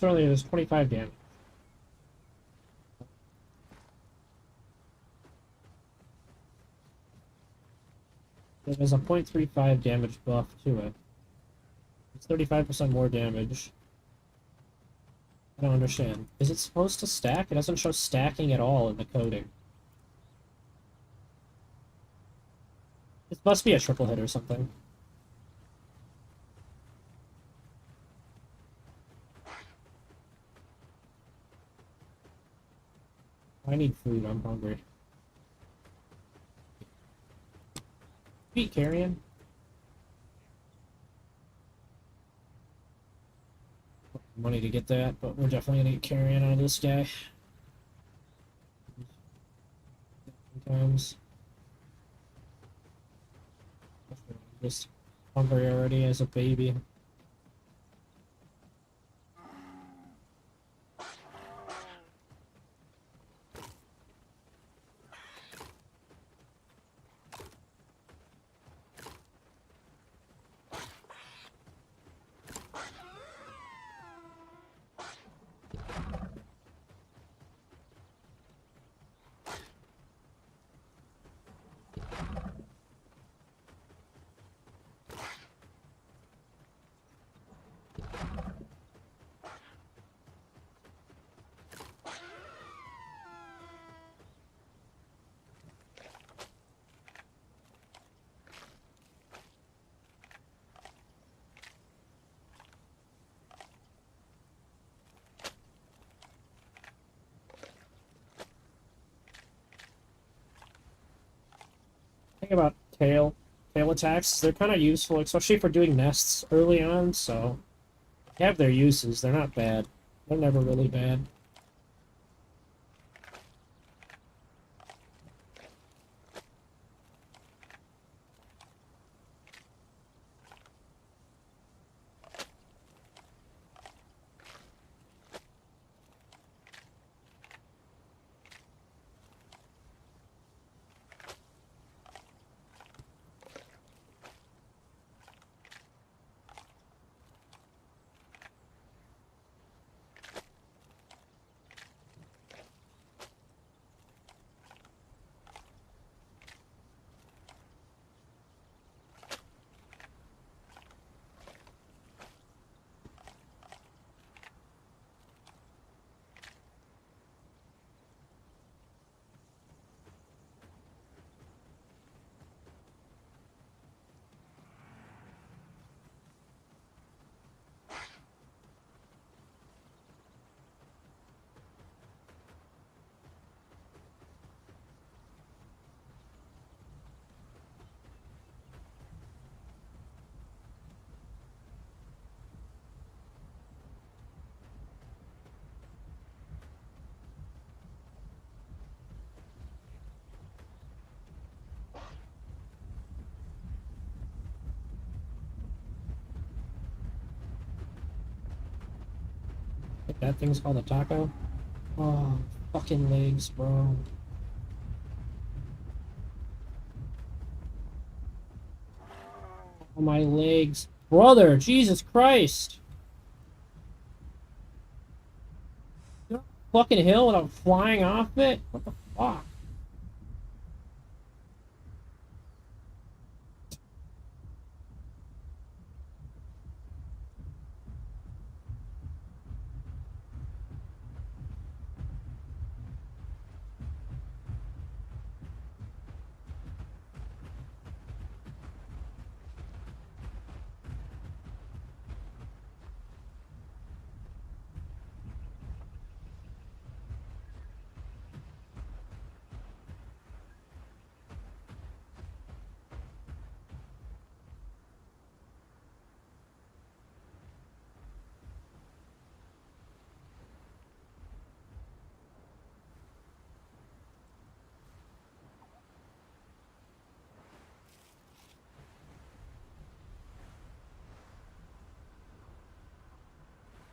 Earlier, there's 25 damage. There's a 0.35 damage buff to it. It's 35% more damage. I don't understand. Is it supposed to stack? It doesn't show stacking at all in the coding. It must be a triple hit or something. I need food, I'm hungry. Eat carrion. Money to get that, but we're definitely gonna get carrion out of this guy. Sometimes. Just hungry already as a baby. thing about tail attacks, they're kind of useful, especially for doing nests early on, so they have their uses. They're not bad. They're never really bad. I think that thing's called a taco. Oh, fucking legs, bro. Oh, my legs. Brother, Jesus Christ. You're up a fucking hill without flying off it? What the fuck?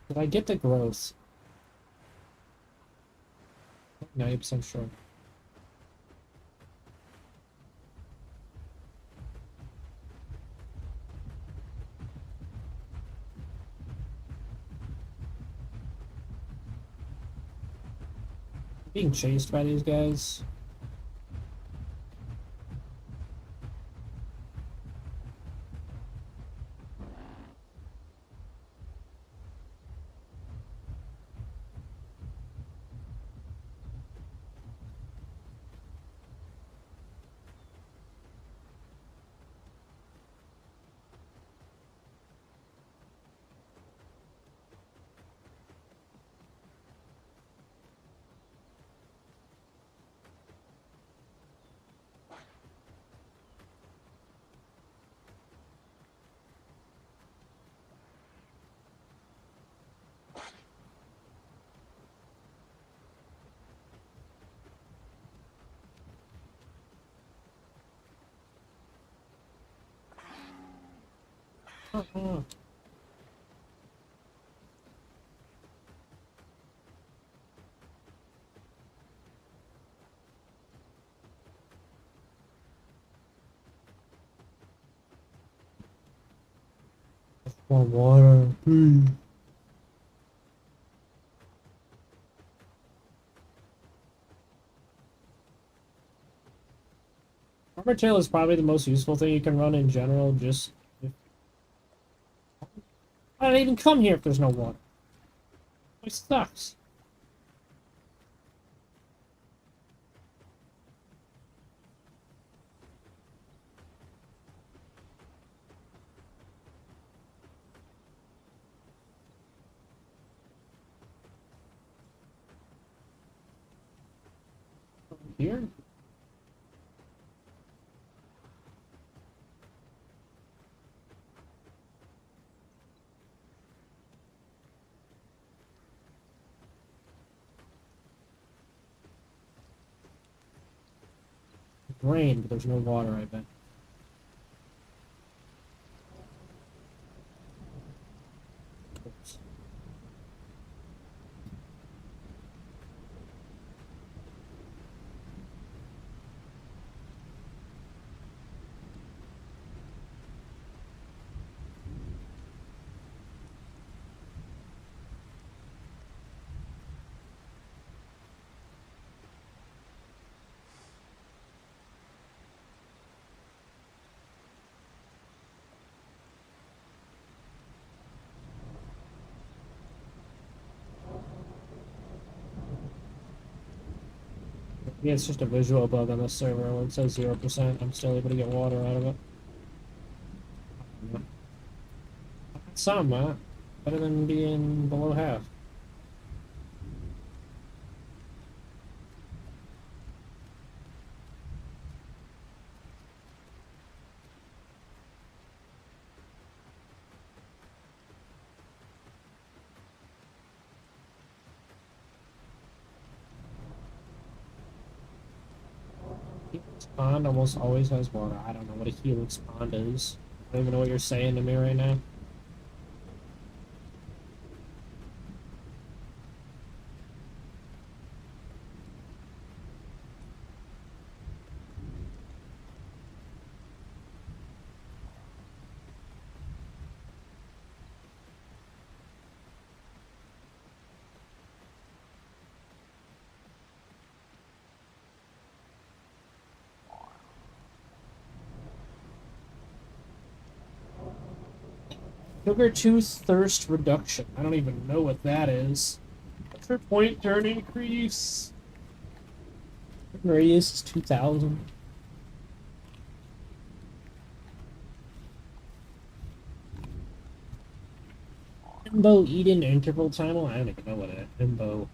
Did I get the growth? 90% sure. Being chased by these guys. Uh-huh. More water, please. Armor tail is probably the most useful thing you can run in general. Just I don't even come here if there's no water. It sucks. Here. rain, but there's no water, I bet. Oops. Yeah, it's just a visual bug on the server. When it says 0%, I'm still able to get water out of it. Some, better than being below half. Helix Pond almost always has water. I don't know what a Helix Pond is. I don't even know what you're saying to me right now. Sugar tooth thirst reduction. I don't even know what that is. Trip point turn increase. Radius is 2,000. Imbo Eden interval timer? I don't even know what an Imbo.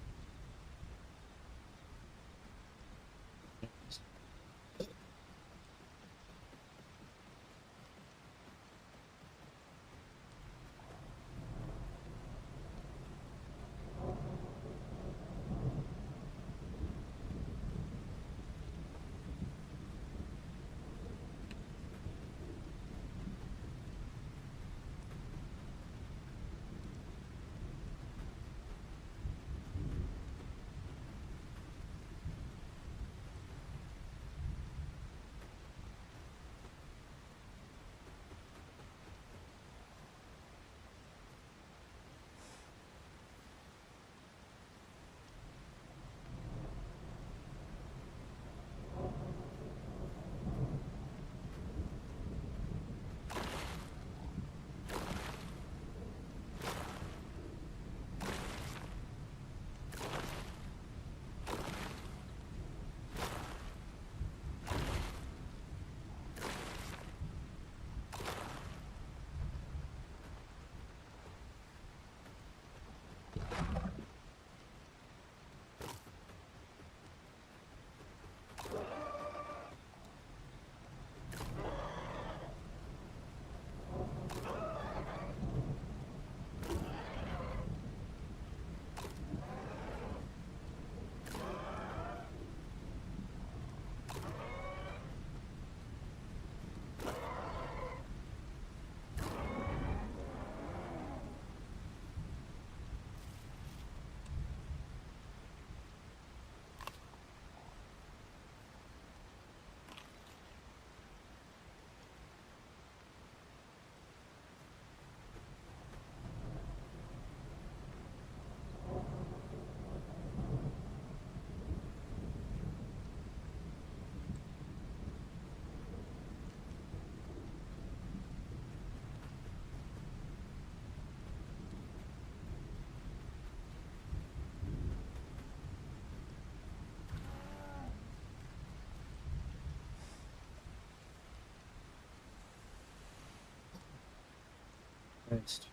Christ.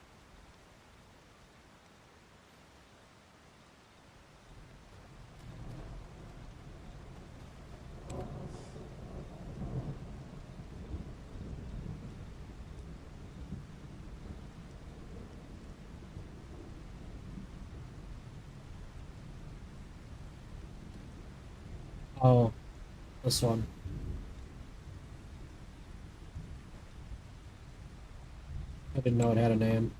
Oh, this one. I didn't know it had a name.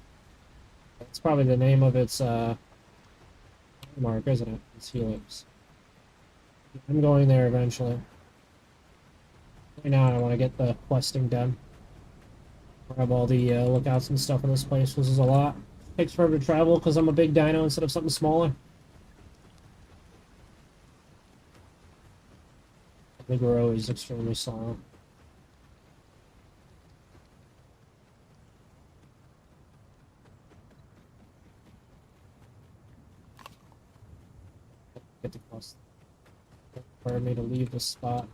It's probably the name of its mark, isn't it? It's Helix. I'm going there eventually. Right now I want to get the questing done. Grab all the lookouts and stuff in this place, because there's a lot. Takes forever to travel because I'm a big dino instead of something smaller. The grow is extremely slow. Get the quest. Require me to leave the spot.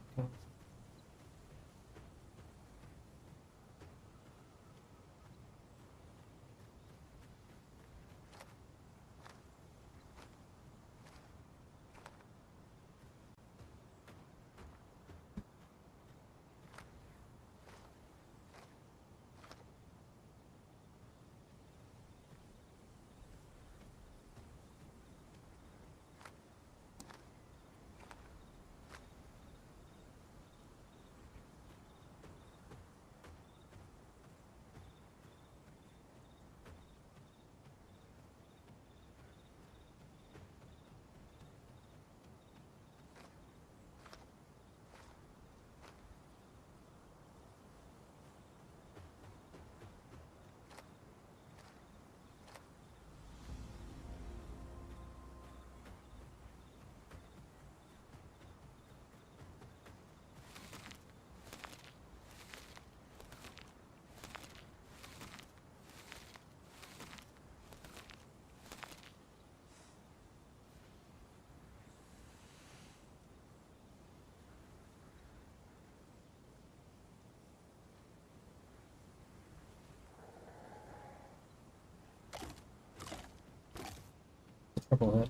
Triple hit.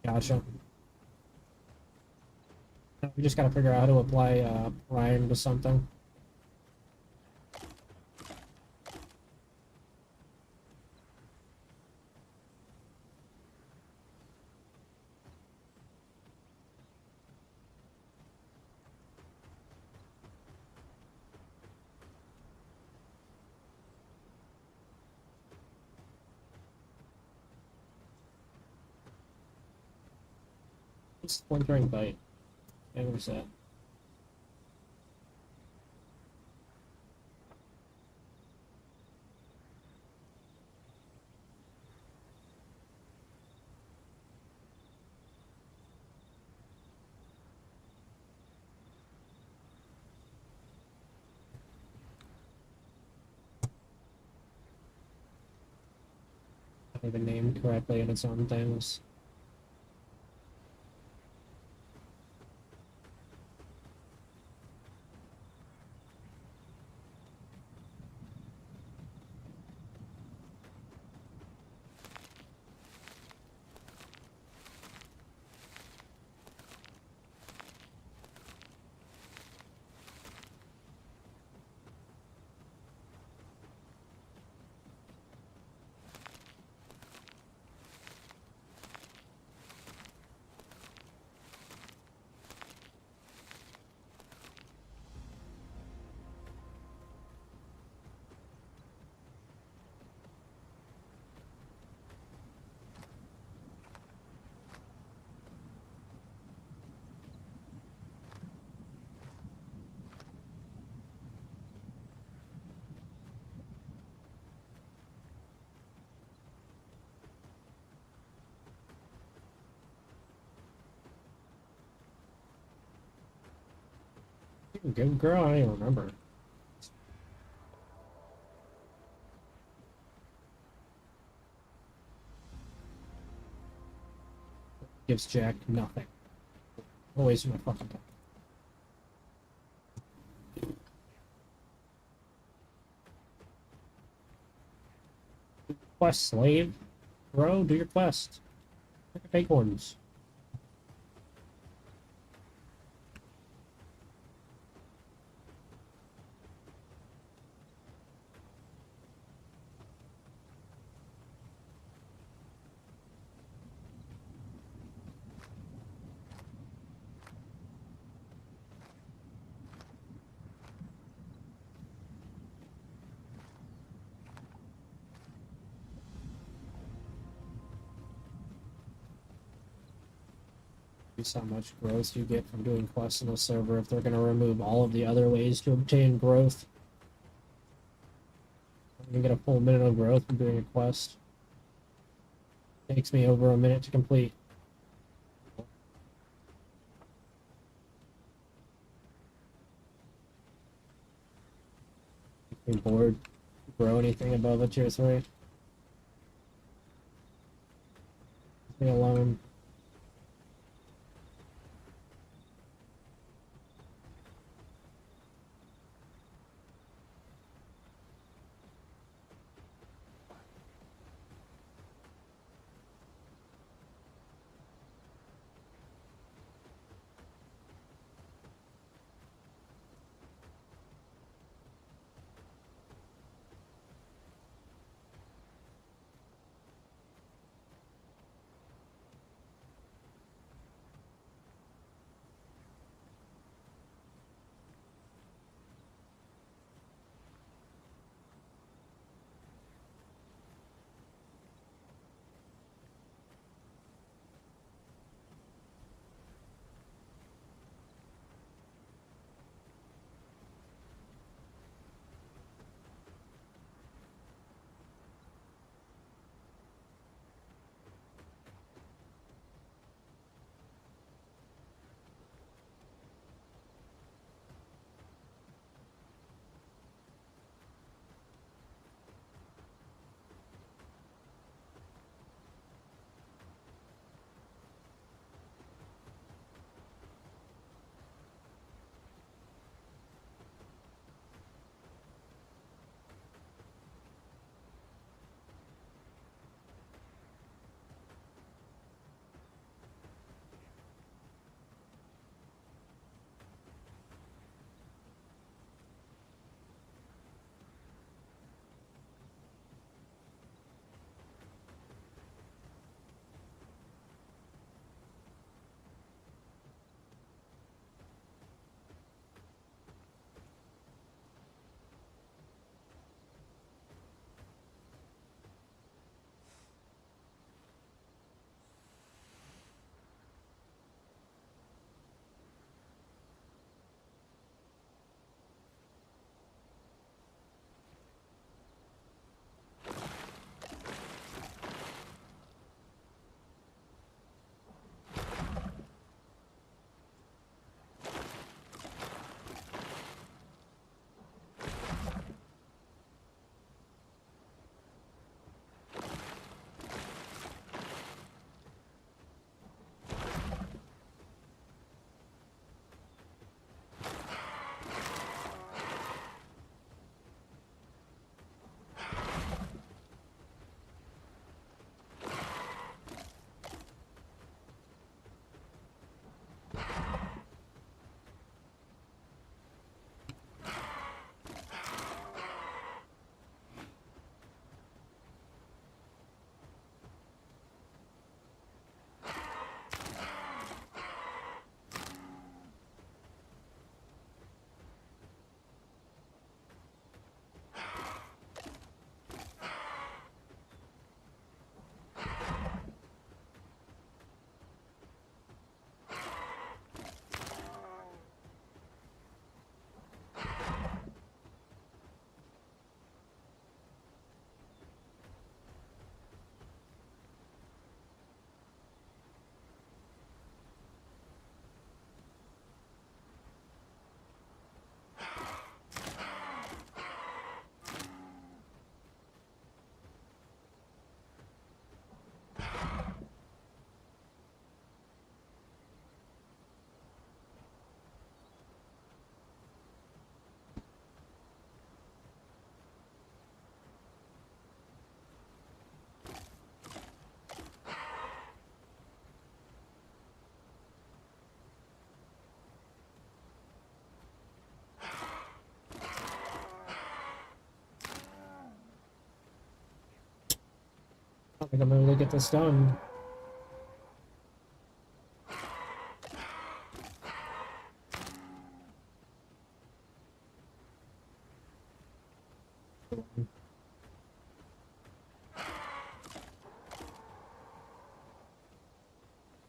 Gotcha. We just gotta figure out how to apply Rhyme to something. Splintering bite. Okay, where's that? Not even named correctly in its own things. Good girl, I don't even remember. Gives Jack nothing. Always my fucking time. Quest slave. Bro, do your quest. Look at acorns. Is how much growth you get from doing quests in the server if they're going to remove all of the other ways to obtain growth. You can get a full minute of growth from doing a quest. Takes me over a minute to complete. Can board grow anything above a tier 3? Leave me alone. I think I'm able to get this done.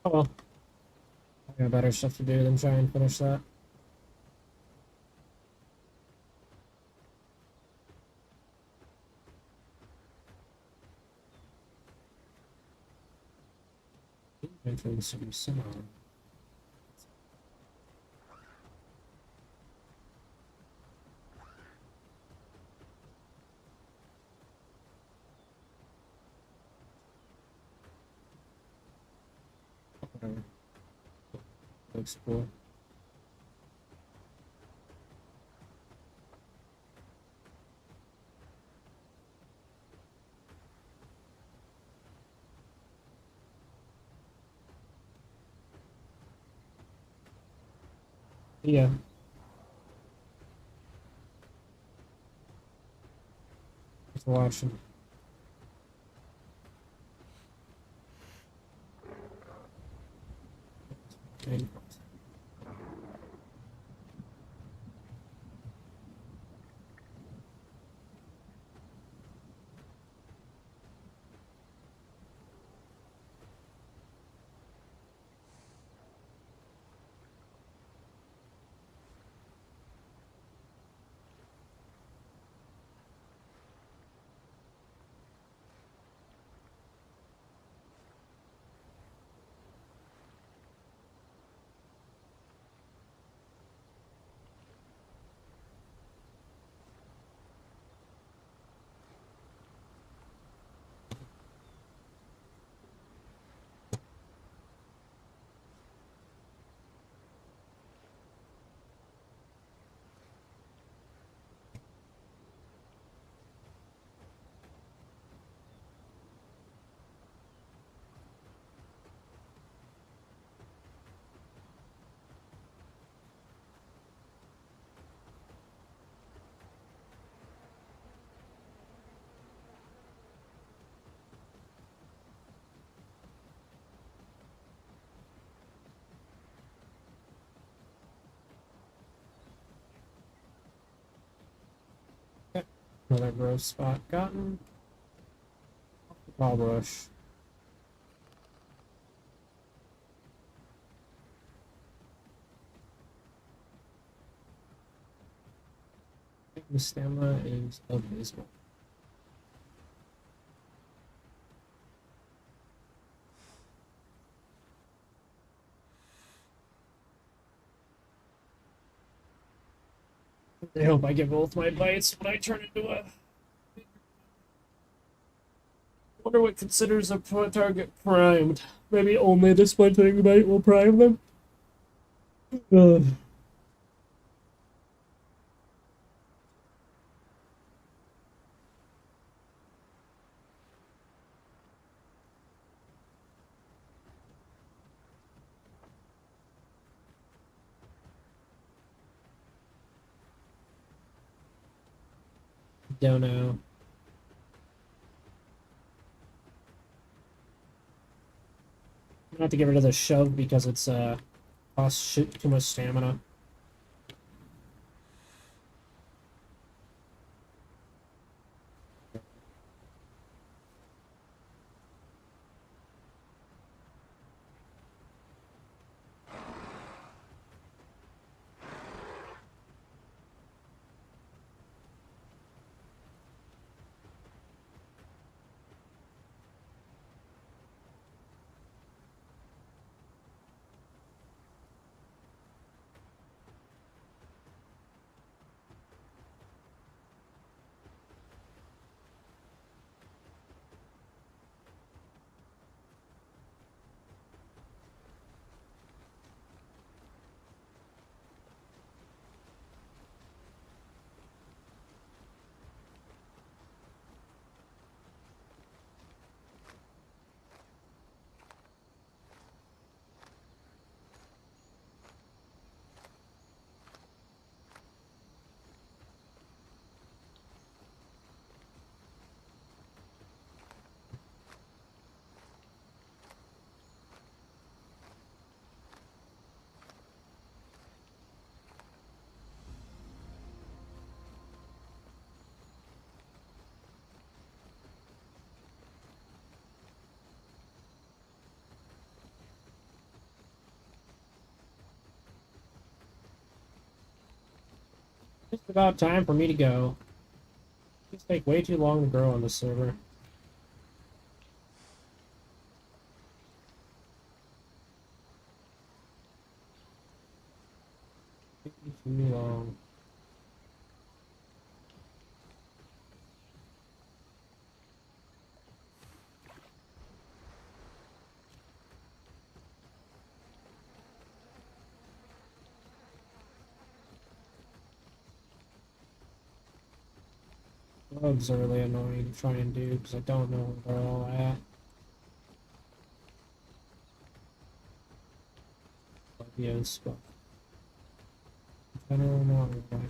Oh well. got better stuff to do than try and finish that. Entering some similar. Whatever. Looks cool. Yeah. Just watching. Okay. Another growth spot gotten. Ball brush. The stamina is abysmal. I hope I get both my bites when I turn into a. Wonder what considers a target primed. Maybe only the splinting bite will prime them. Ugh. Don't know. I'm gonna have to get rid of the shove because it's costs shit too much stamina. It's about time for me to go. These take way too long to grow on this server. Way too long. Bugs are really annoying to try and do because I don't know where they're all at. Yes, but in general, not really.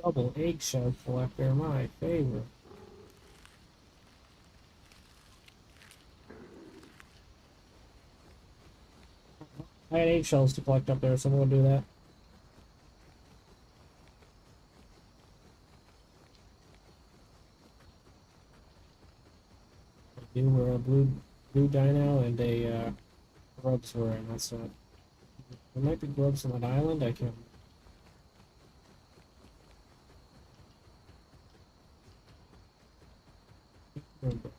Double eggshell collector, my favorite. I had eggshells to collect up there, so I'm gonna do that. I knew where a blue dino and a grubs were, and that's it. There might be grubs on that island. I can't remember.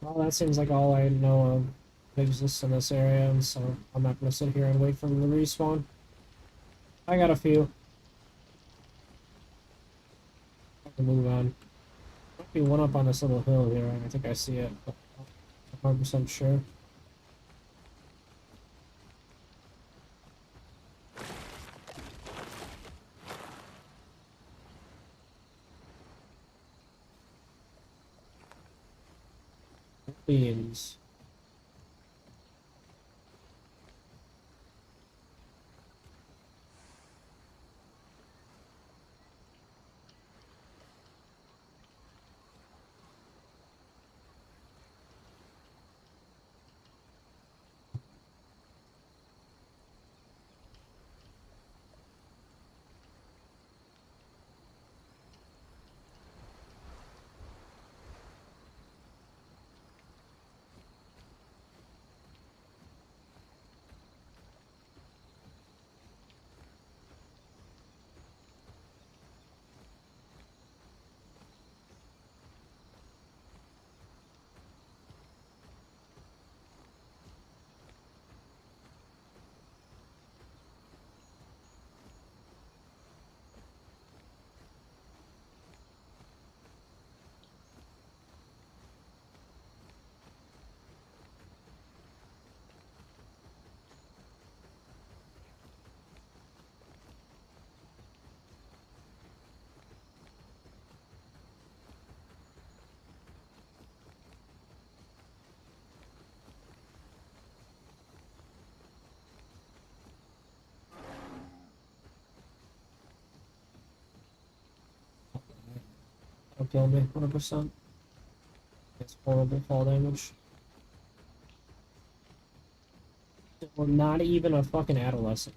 Well, that seems like all I know of that exists in this area, and so I'm not gonna sit here and wait for them to respawn. I got a few. I can move on. Might be one up on this little hill here, and I think I see it, but I'm not 100% sure. Beans. It'll kill me, 100%. It's horrible fall damage. We're not even a fucking adolescent.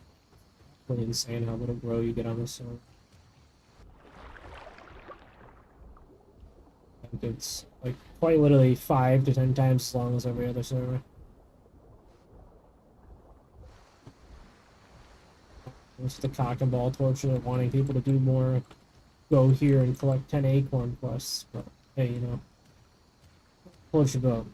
Really insane how little grow you get on this server. Like it's like quite literally 5 to 10 times as long as every other server. It's the cock and ball torture of wanting people to do more, go here and collect 10 acorn quests, but hey, you know, float your boat.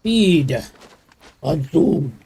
Feed. Consume.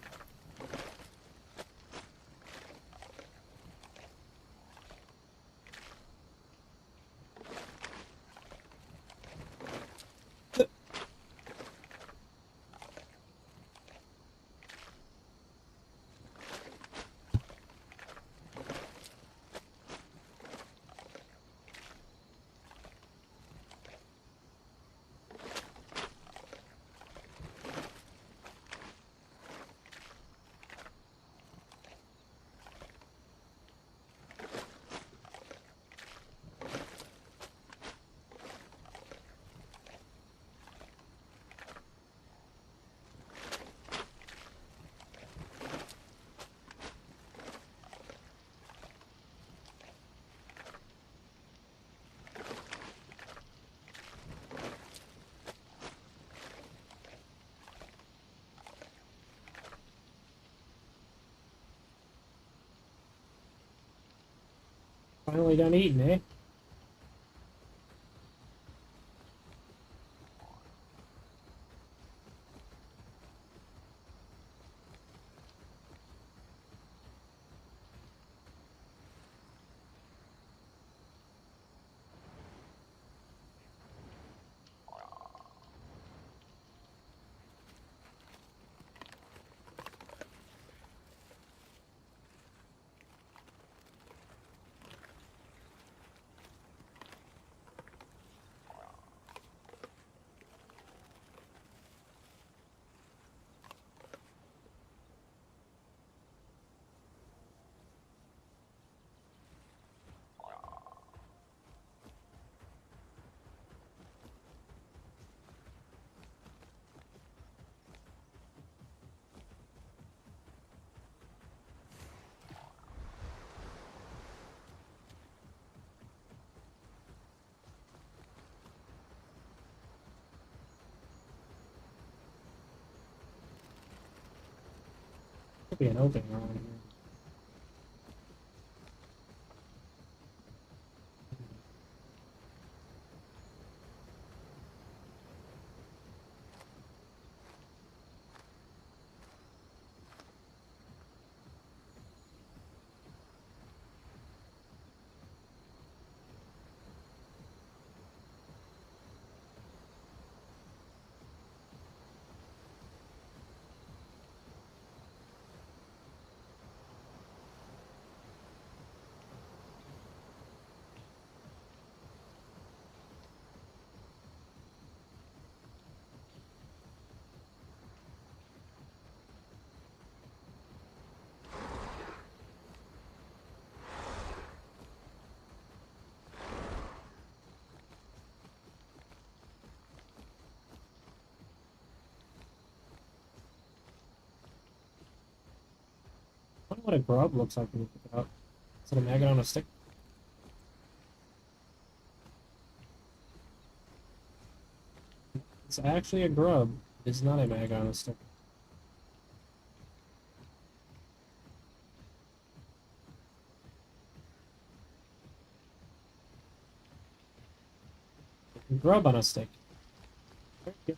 Finally done eating, eh? Could be an opening around here. I wonder what a grub looks like when you pick it up. Is it a maggot on a stick? It's actually a grub. It's not a maggot on a stick. Grub on a stick. Very good.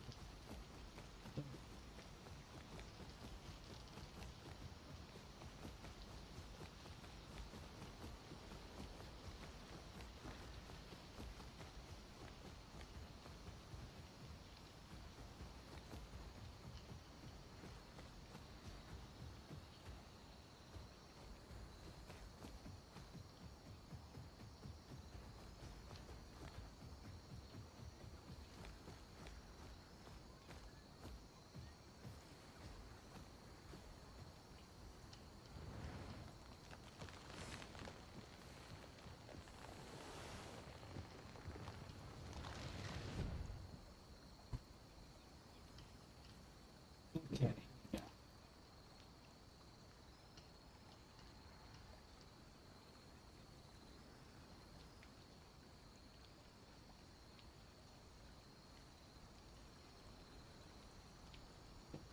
Okay. Yeah.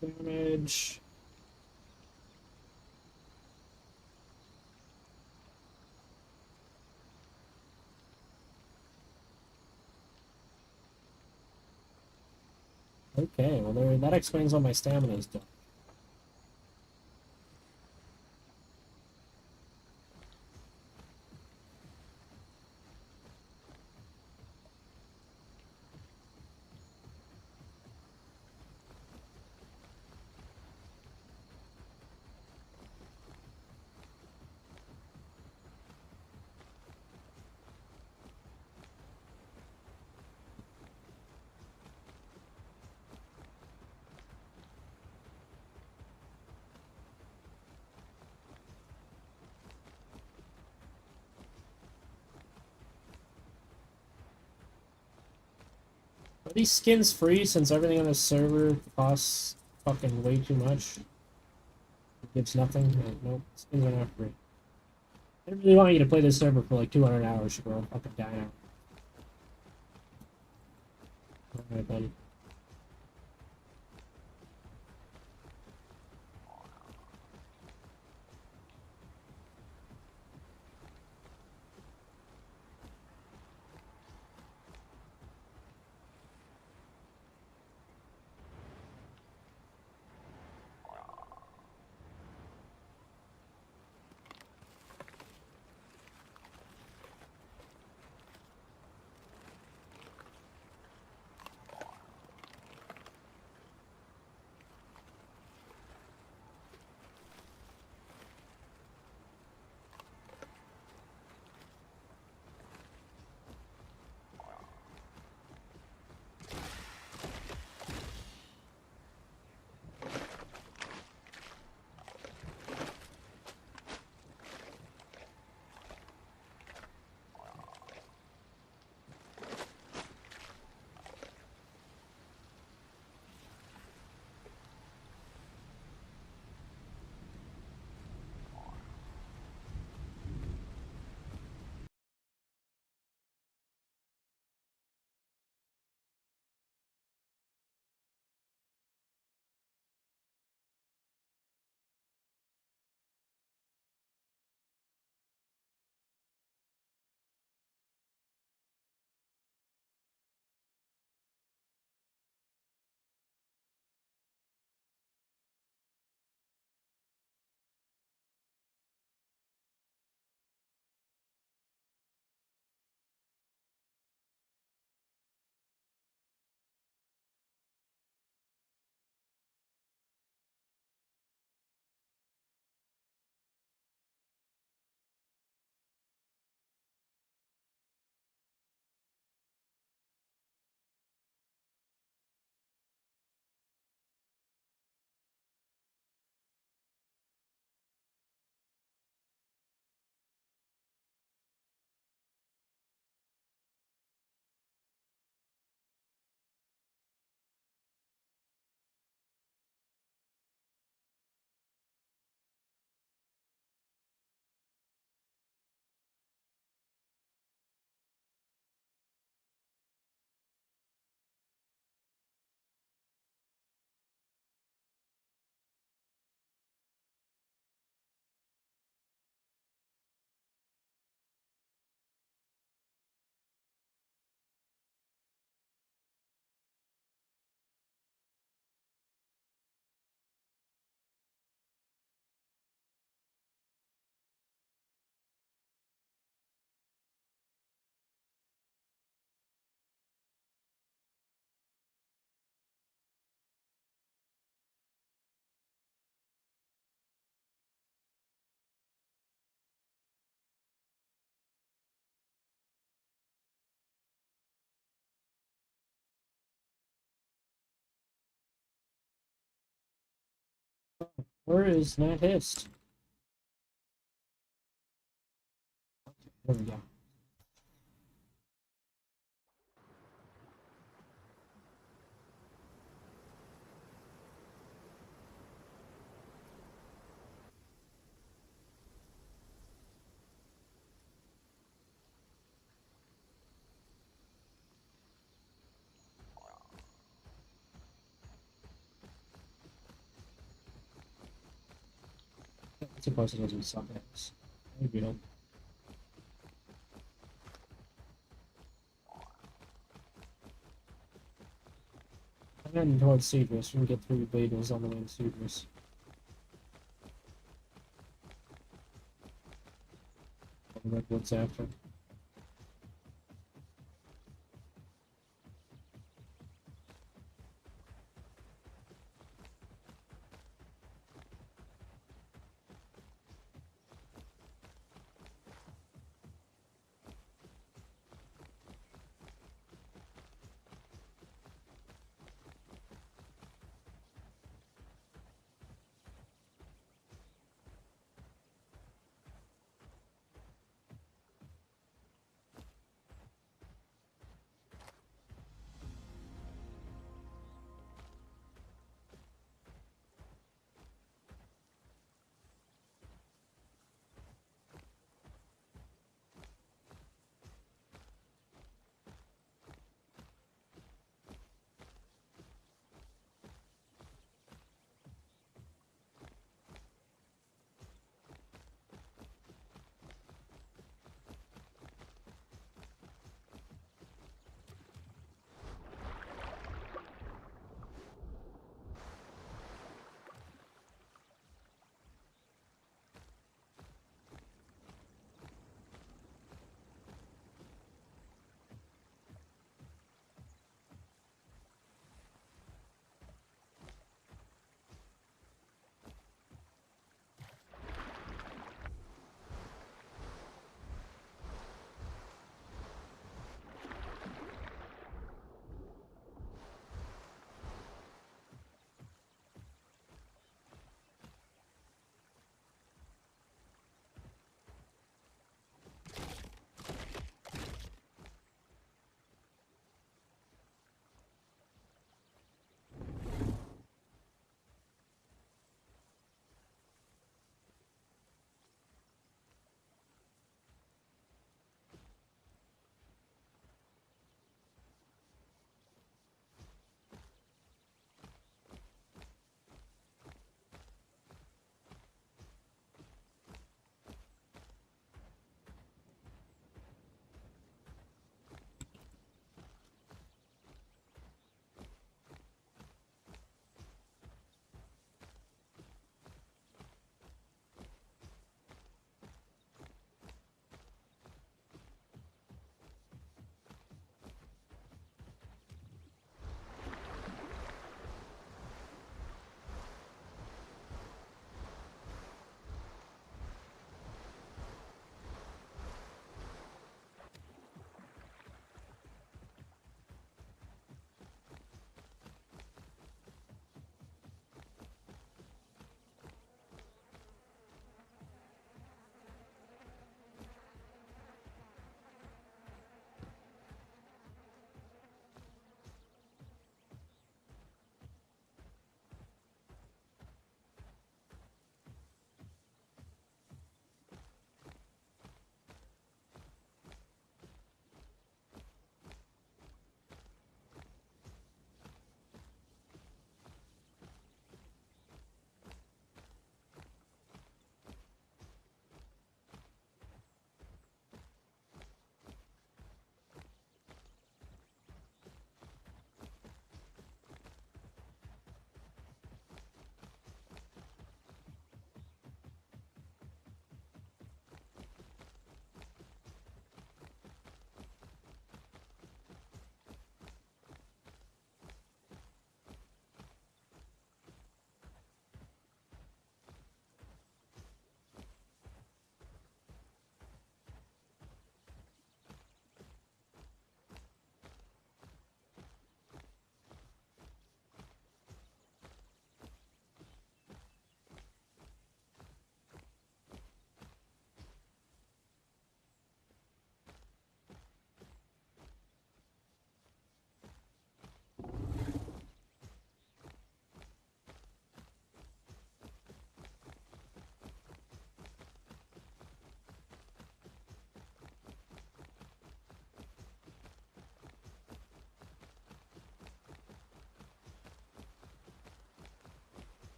Damage. Okay, well that explains why my stamina is done. Are these skins free since everything on this server costs fucking way too much? It gives nothing? Nope, skins are not free. I really want you to play this server for like 200 hours, bro. I'm fucking dying out. Alright then. Where is that hist? There we go. It's supposed to go to something else. Maybe not. I'm heading towards Cedrus. We can get 3 bagels on the way to Cedrus. Redwoods after.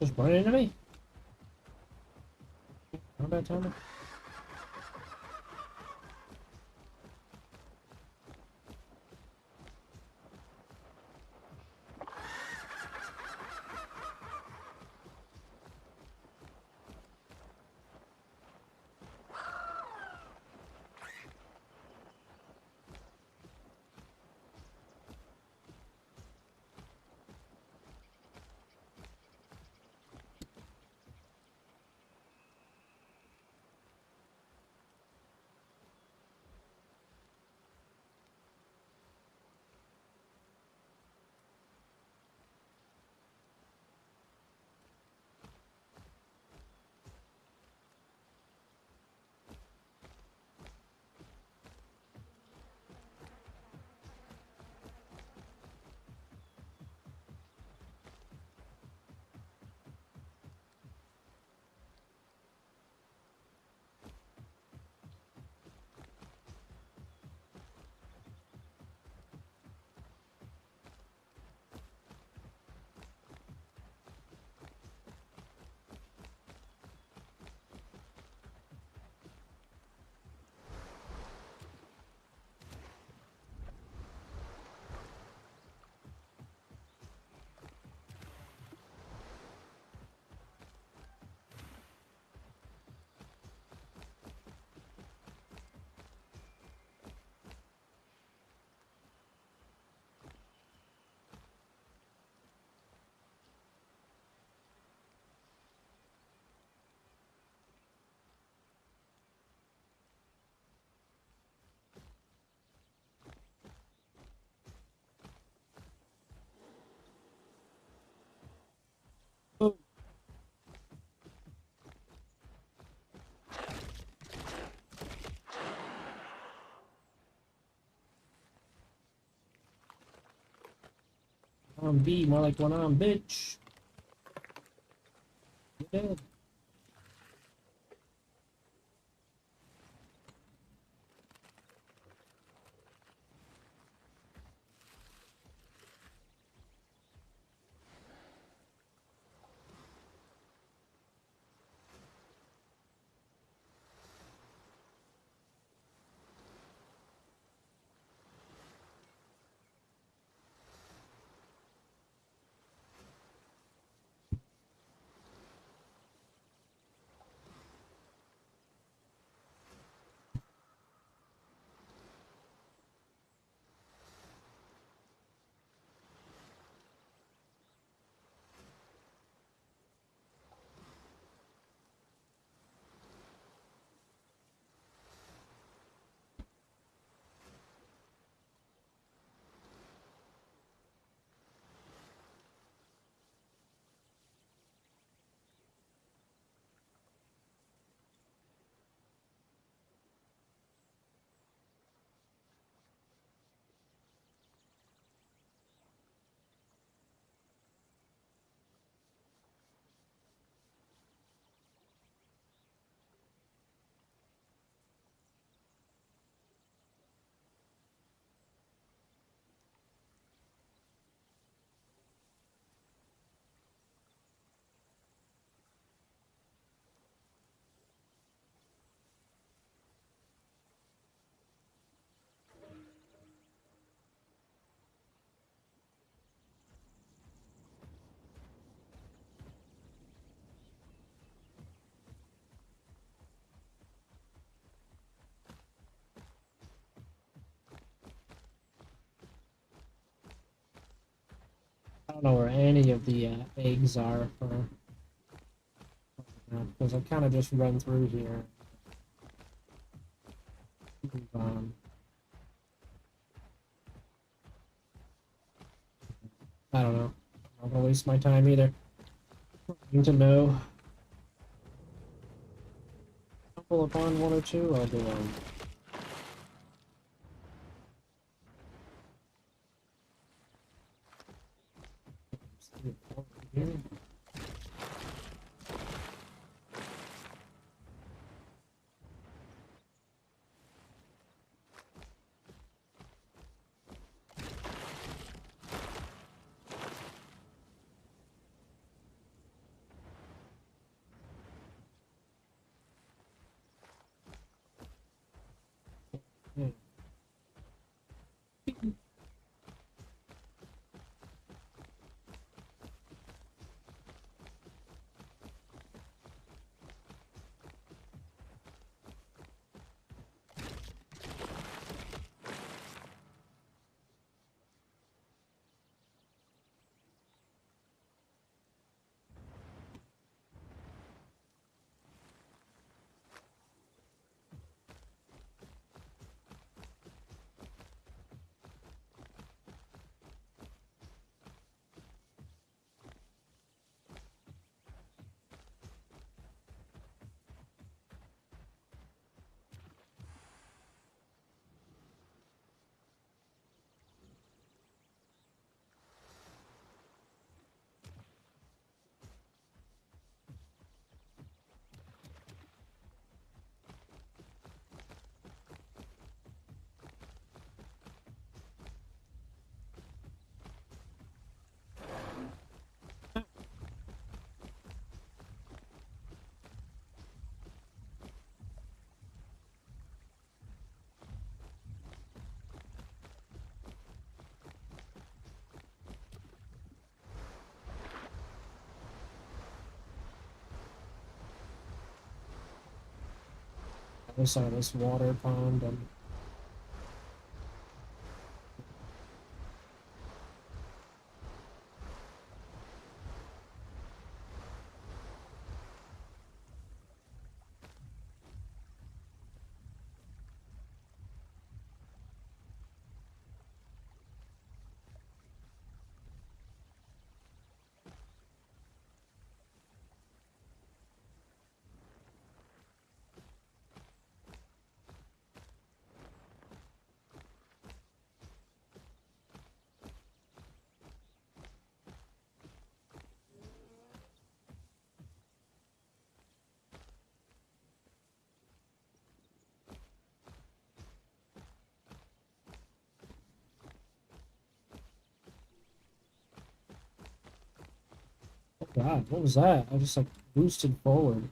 Just run into me. Combat timer. Oh, I'm B, more like one arm, bitch. You're dead. I don't know where any of the eggs are for because I kind of just run through here. Move on. I don't know. I'm not gonna waste my time either. Need to know. Stumble upon one or two, I'll do one. Here. other side of this water pond and oh god, what was that? I just like boosted forward.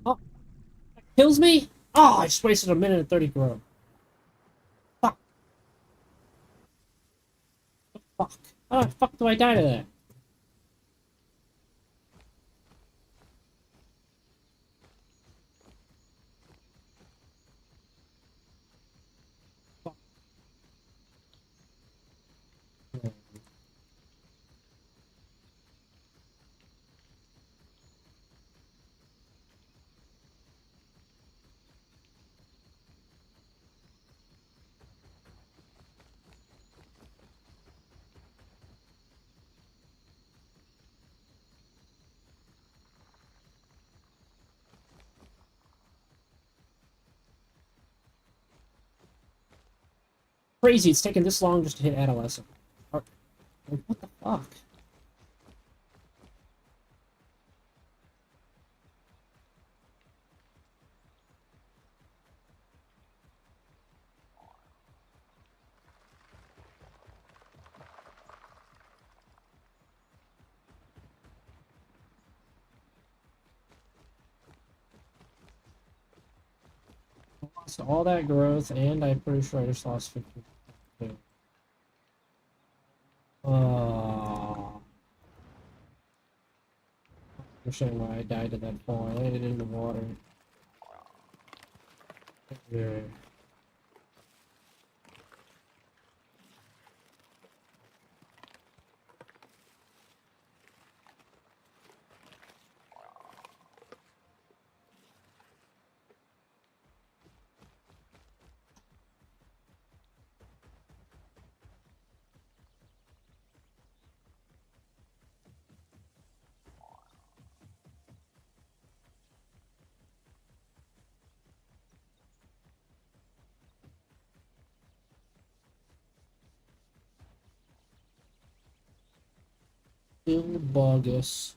Oh, kills me? Oh, I just wasted a minute and 30 grow. Fuck, fuck. How the fuck do I die to that? Fuck. Crazy, it's taken this long just to hit adolescent. Like, what the fuck? I lost all that growth, and I'm pretty sure I just lost 50. Oh, understand why I died to that fall. I landed in the water. Yeah. Still bogus.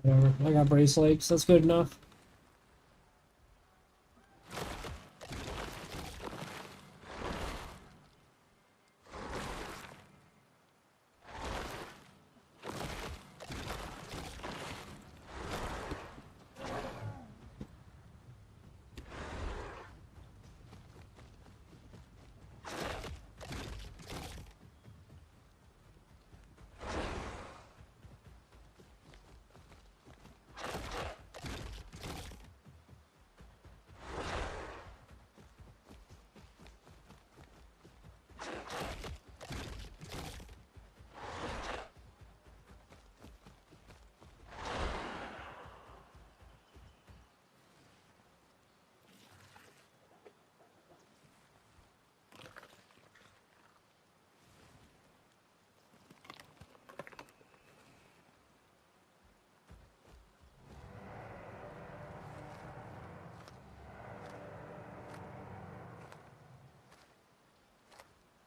Whatever. I got brace legs. That's good enough.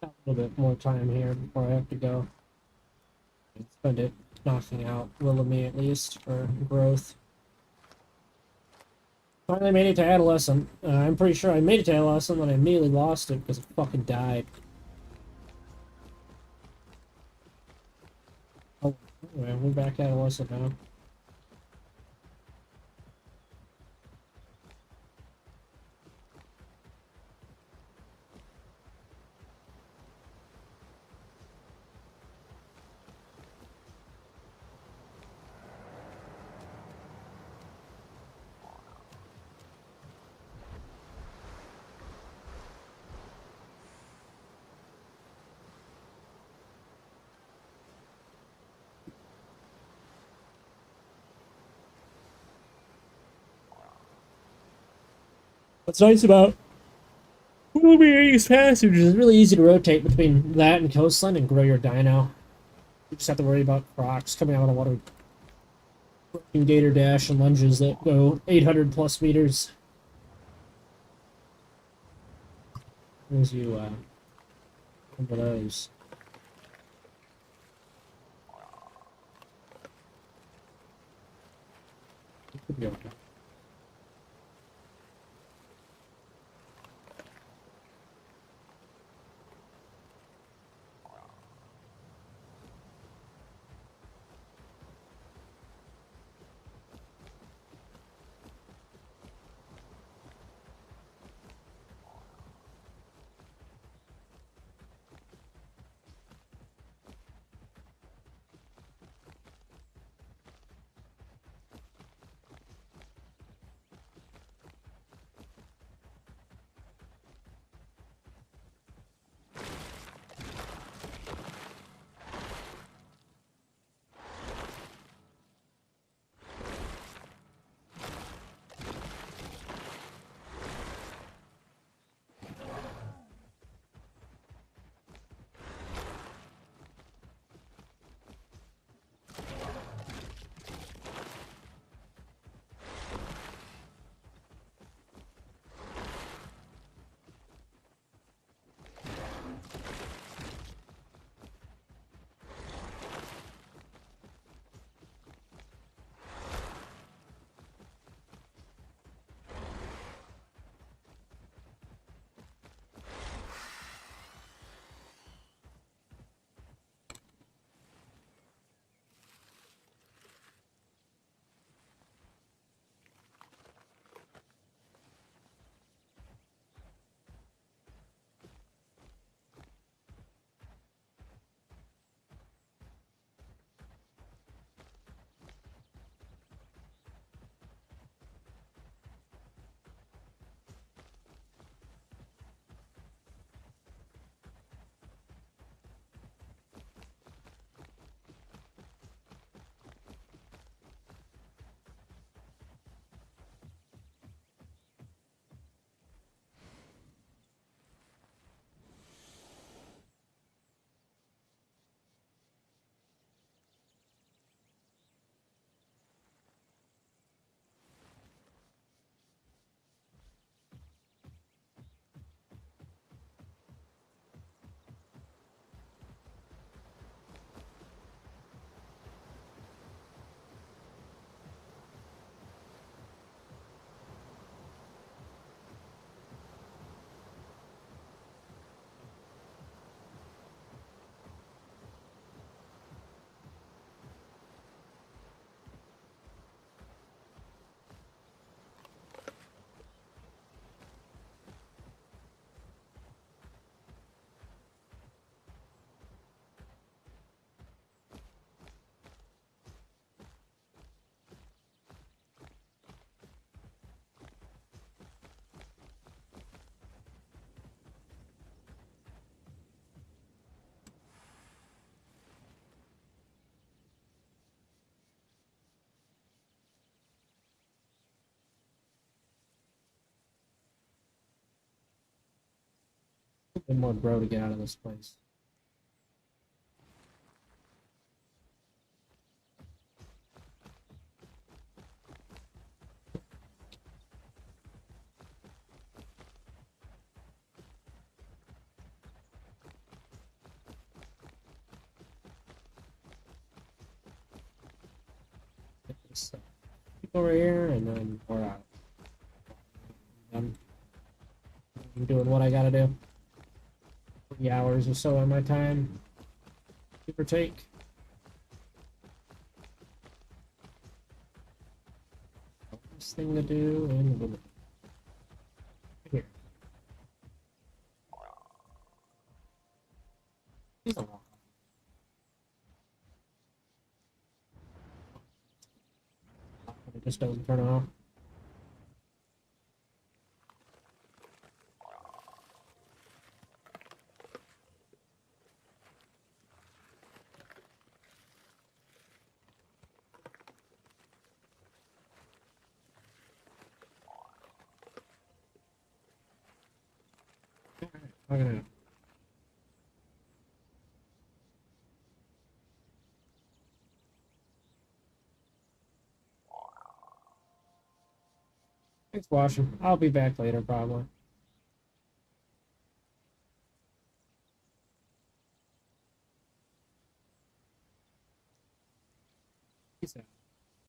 A little bit more time here before I have to go. Spend it knocking out Willamette at least for growth. Finally made it to Adolescent. I'm pretty sure I made it to Adolescent, and I immediately lost it because it fucking died. Oh, anyway, we're back at Adolescent now. What's nice about East Passage is it's really easy to rotate between that and Coastline and grow your dino. You just have to worry about crocs coming out of the water, gator dash and lunges that go 800 plus meters. As you remember those. It could be okay. A bit more bro to get out of this place. Get this over here, and then we're out. I'm doing what I gotta do. 3 hours or so on my time, give or take. This thing to do, and boom. Here. He's a walk. It just doesn't turn off. Alright, okay. Thanks for watching. I'll be back later, probably. Peace out.